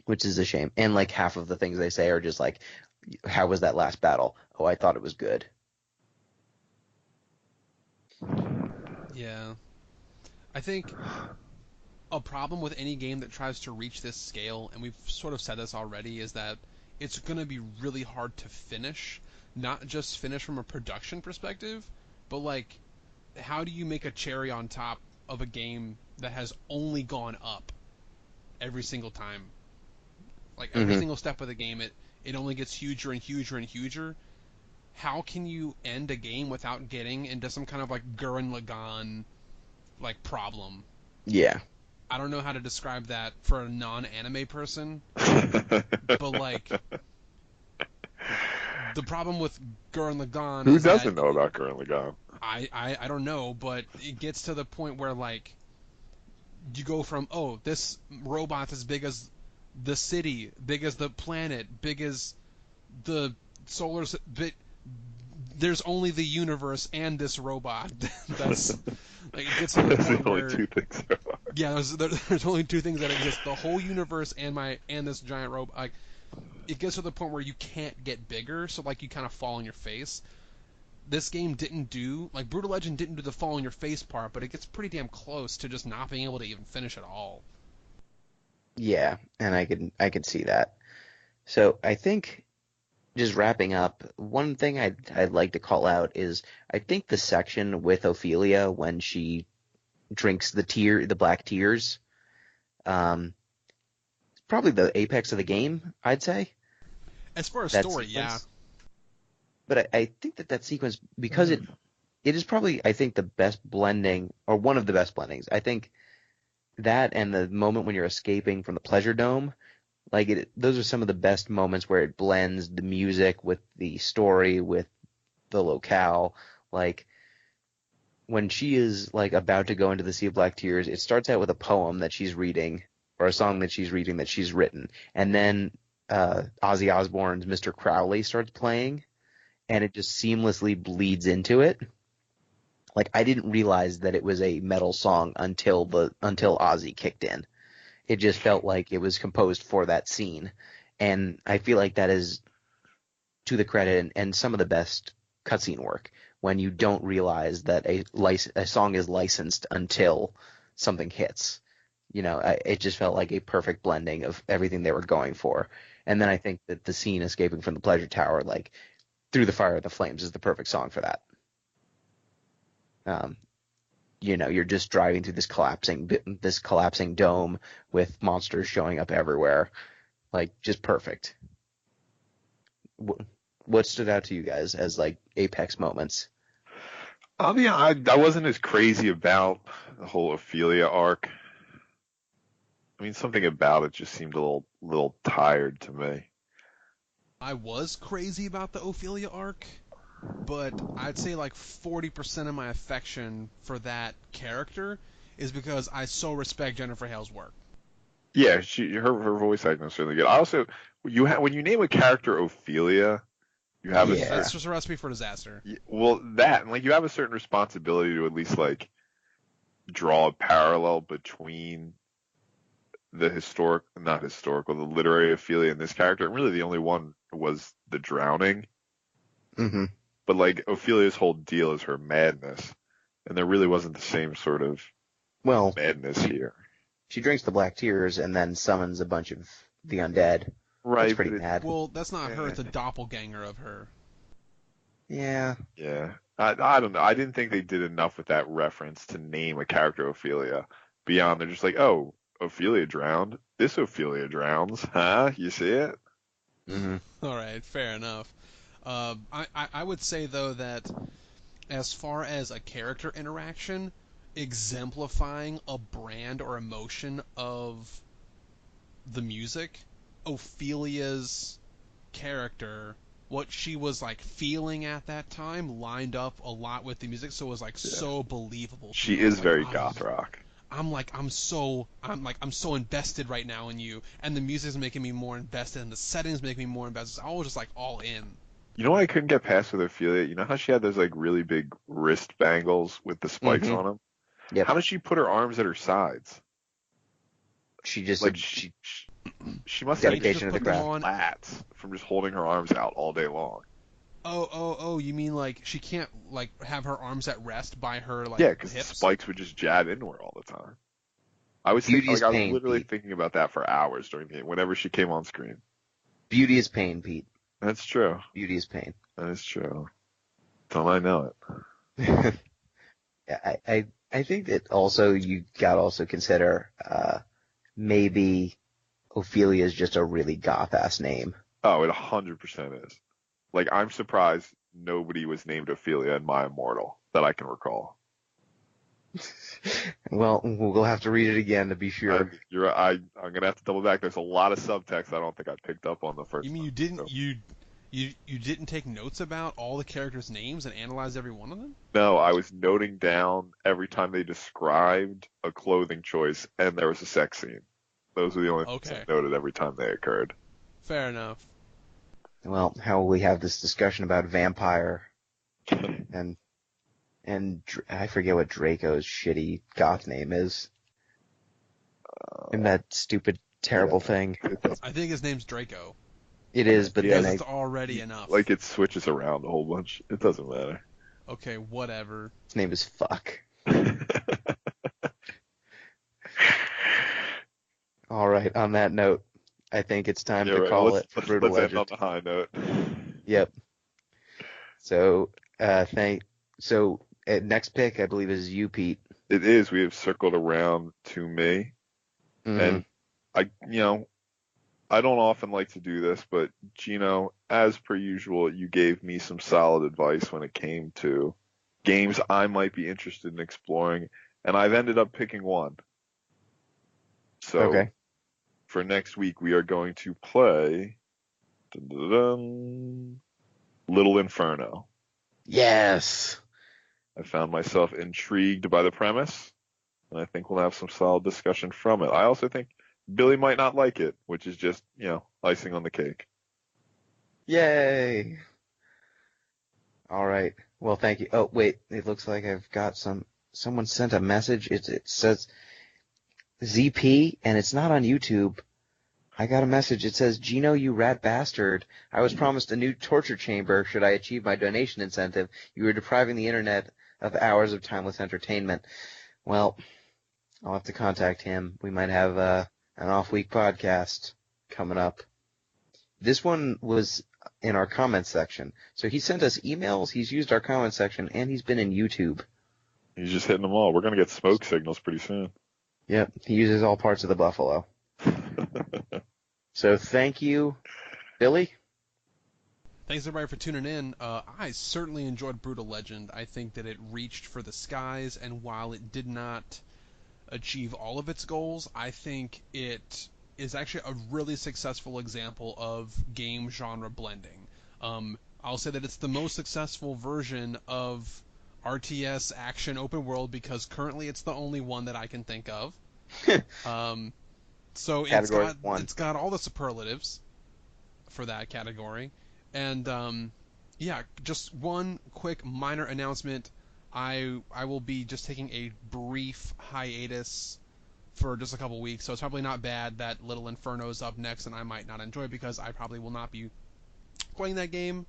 Which is a shame. And like half of the things they say are just like, how was that last battle? Oh, I thought it was good. Yeah. I think a problem with any game that tries to reach this scale, and we've sort of said this already, is that it's going to be really hard to finish. Not just finish from a production perspective, but like, how do you make a cherry on top of a game that has only gone up every single time? Like every single step of the game, it only gets huger and huger and huger. How can you end a game without getting into some kind of like Gurren Lagann like problem? Yeah. I don't know how to describe that for a non-anime person, but like the problem with Gurren Lagann Who is doesn't that know about Gurren Lagann? I don't know, but it gets to the point where like you go from, oh, this robot's as big as the city, big as the planet, big as the solar bit. There's only the universe and this robot. That's like it gets to the There's point only where two things there are. yeah, there's only two things that exist: the whole universe and this giant robot. Like it gets to the point where you can't get bigger, so like you kind of fall on your face. This game didn't do like Brutal Legend didn't do the fall on your face part, but it gets pretty damn close to just not being able to even finish at all. Yeah, and I can see that. So I think just wrapping up, one thing I'd like to call out is I think the section with Ophelia when she drinks the black tears, probably the apex of the game, I'd say. As far as That story, yeah. sequence. But I think that sequence, because it is probably, I think, the best blending, or one of the best blendings. I think that and the moment when you're escaping from the Pleasure Dome, like those are some of the best moments where it blends the music with the story, with the locale. Like when she is like about to go into the Sea of Black Tears, it starts out with a poem that she's reading, or a song that she's reading that she's written, and then Ozzy Osbourne's Mr. Crowley starts playing, and it just seamlessly bleeds into it. Like I didn't realize that it was a metal song until Ozzy kicked in. It just felt like it was composed for that scene, and I feel like that is to the credit and some of the best cutscene work when you don't realize that a song is licensed until something hits. You know, it just felt like a perfect blending of everything they were going for. And then I think that the scene escaping from the Pleasure Tower, like Through the Fire of the Flames, is the perfect song for that. You know, you're just driving through this collapsing dome with monsters showing up everywhere, like just perfect. What stood out to you guys as like apex moments? Yeah, I wasn't as crazy about the whole Ophelia arc. I mean, something about it just seemed a little tired to me. I was crazy about the Ophelia arc, but I'd say like 40% of my affection for that character is because I so respect Jennifer Hale's work. Yeah, her voice acting is really good. I also when you name a character Ophelia, you have Yeah. That's just a recipe for disaster. well that and like you have a certain responsibility to at least like draw a parallel between the the literary Ophelia and this character. And really, the only one was the drowning. Mm-hmm. But like Ophelia's whole deal is her madness, and there really wasn't the same sort of madness here. She drinks the black tears and then summons a bunch of the undead. Right. That's pretty bad. Well, that's not her. It's a doppelganger of her. Yeah. Yeah. I don't know. I didn't think they did enough with that reference to name a character Ophelia. Beyond, they're just like, oh, Ophelia drowned. This Ophelia drowns. Huh? You see it? Mm-hmm. All right, fair enough. I would say, though, that as far as a character interaction, exemplifying a brand or emotion of the music, Ophelia's character, what she was like feeling at that time, lined up a lot with the music, so it was like so believable. She is like, very goth rock. I'm so invested right now in you, and the music's making me more invested, and the settings make me more invested. I was just like all in. You know what I couldn't get past with Ophelia? You know how she had those like really big wrist bangles with the spikes on them? Yep. How does she put her arms at her sides? She just like she must have dedication to the craft. Lats from just holding her arms out all day long. Oh, you mean like she can't like have her arms at rest by her like because the hips? spikes would just jab into her all the time. I was Beauty is I was pain, literally Pete. thinking about that for hours during the game, whenever she came on screen. Beauty is pain, Pete. That's true. Beauty is pain. That is true. Don't I know it? I think that also you got to also consider maybe Ophelia is just a really goth ass name. Oh, it 100% is. Like, I'm surprised nobody was named Ophelia in My Immortal that I can recall. Well, we'll have to read it again to be sure. I'm gonna have to double back. There's a lot of subtext I don't think I picked up on the first. You mean you didn't you didn't take notes about all the characters' names and analyze every one of them? No, I was noting down every time they described a clothing choice and there was a sex scene. Those were the only things I noted every time they occurred. Fair enough. Well, how will we have this discussion about vampire and I forget what Draco's shitty goth name is. And that stupid, terrible thing. I think his name's Draco. It is, but because then it's already enough. Like, it switches around a whole bunch. It doesn't matter. Okay, whatever. His name is Fuck. All right, on that note, I think it's time to call it Brutal Legend. Let's end on the high note. Yep. So, next pick, I believe, is you, Pete. It is. We have circled around to me. Mm-hmm. And I don't often like to do this, but Gino, as per usual, you gave me some solid advice when it came to games I might be interested in exploring, and I've ended up picking one. So for next week, we are going to play Little Inferno. Yes. I found myself intrigued by the premise, and I think we'll have some solid discussion from it. I also think Billy might not like it, which is just, icing on the cake. Yay. All right. Well, thank you. Oh, wait. It looks like I've got someone sent a message. It says ZP, and it's not on YouTube. I got a message. It says, Gino, you rat bastard. I was promised a new torture chamber should I achieve my donation incentive. You were depriving the internet of hours of timeless entertainment. Well, I'll have to contact him. We might have an off-week podcast coming up. This one was in our comments section. So he sent us emails, he's used our comments section, and he's been in YouTube. He's just hitting them all. We're going to get smoke signals pretty soon. Yep, he uses all parts of the buffalo. So thank you, Billy. Thanks everybody for tuning in. I certainly enjoyed Brutal Legend. I think that it reached for the skies, and while it did not achieve all of its goals, I think it is actually a really successful example of game genre blending. I'll say that it's the most successful version of RTS action open world because currently it's the only one that I can think of. So it's got all the superlatives for that category. And just one quick minor announcement. I will be just taking a brief hiatus for just a couple weeks, so it's probably not bad that Little Inferno is up next and I might not enjoy it because I probably will not be playing that game.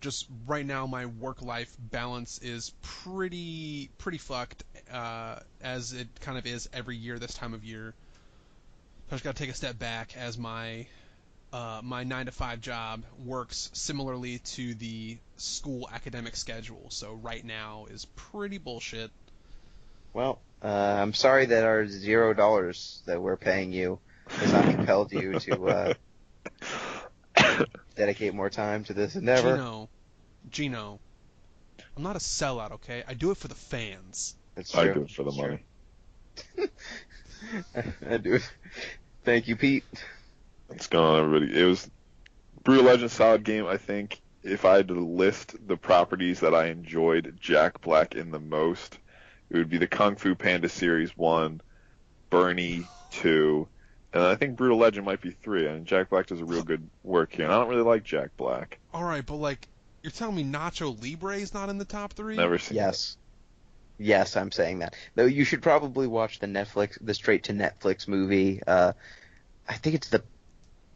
Just right now my work-life balance is pretty fucked, as it kind of is every year this time of year. So I just got to take a step back as my 9-to-5 job works similarly to the school academic schedule. So right now is pretty bullshit. Well, I'm sorry that our $0 that we're paying you has not compelled you to dedicate more time to this endeavor. Gino, I'm not a sellout, okay? I do it for the fans. That's true. I do it for the money. I do it. Thank you, Pete. What's going on, everybody? It was Brutal Legend, solid game. I think if I had to list the properties that I enjoyed Jack Black in the most, it would be the Kung Fu Panda Series 1, Bernie 2, and I think Brutal Legend might be 3. And Jack Black does a real good work here. And I don't really like Jack Black. All right, but like, you're telling me Nacho Libre is not in the top 3? Never seen Yes. Yes, I'm saying that. Though you should probably watch the straight to Netflix movie. I think it's the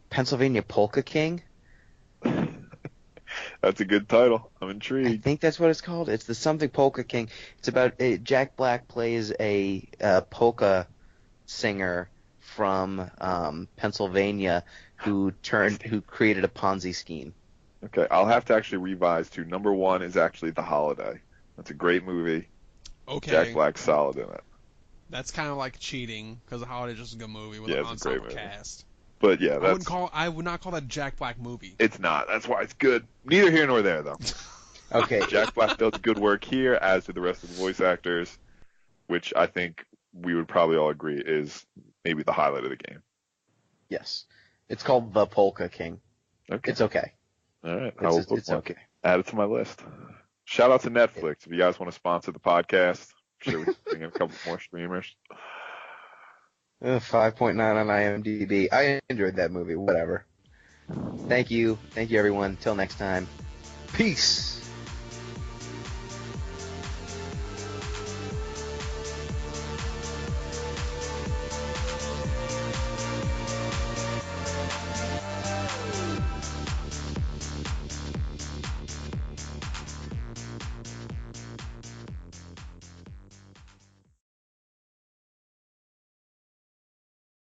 Pennsylvania Polka King. it. That's a good title. I'm I intrigued. think that's what it's called. It's the something Polka King. It's about Jack Black plays a polka singer from Pennsylvania who created a Ponzi scheme. Okay, I'll have to actually revise to number 1 is actually The Holiday. That's a great movie. Okay. Jack Black's solid in it. That's kind of like cheating because The Holiday's just a good movie with Yeah, an it's a great ensemble movie. cast. But yeah, I would not call that a Jack Black movie. it's not. That's why it's good. Neither here nor there, though. Okay. Jack Black does good work here, as do the rest of the voice actors, which I think we would probably all agree is maybe the highlight of the game. Yes. It's called The Polka King. Okay. It's okay. All right. I will It's okay. add it to my list. Shout out to Netflix if you guys want to sponsor the podcast. I'm sure we can bring in a couple more streamers. 5.9 on IMDb. I enjoyed that movie. Whatever. Thank you. Thank you, everyone. Until next time. Peace.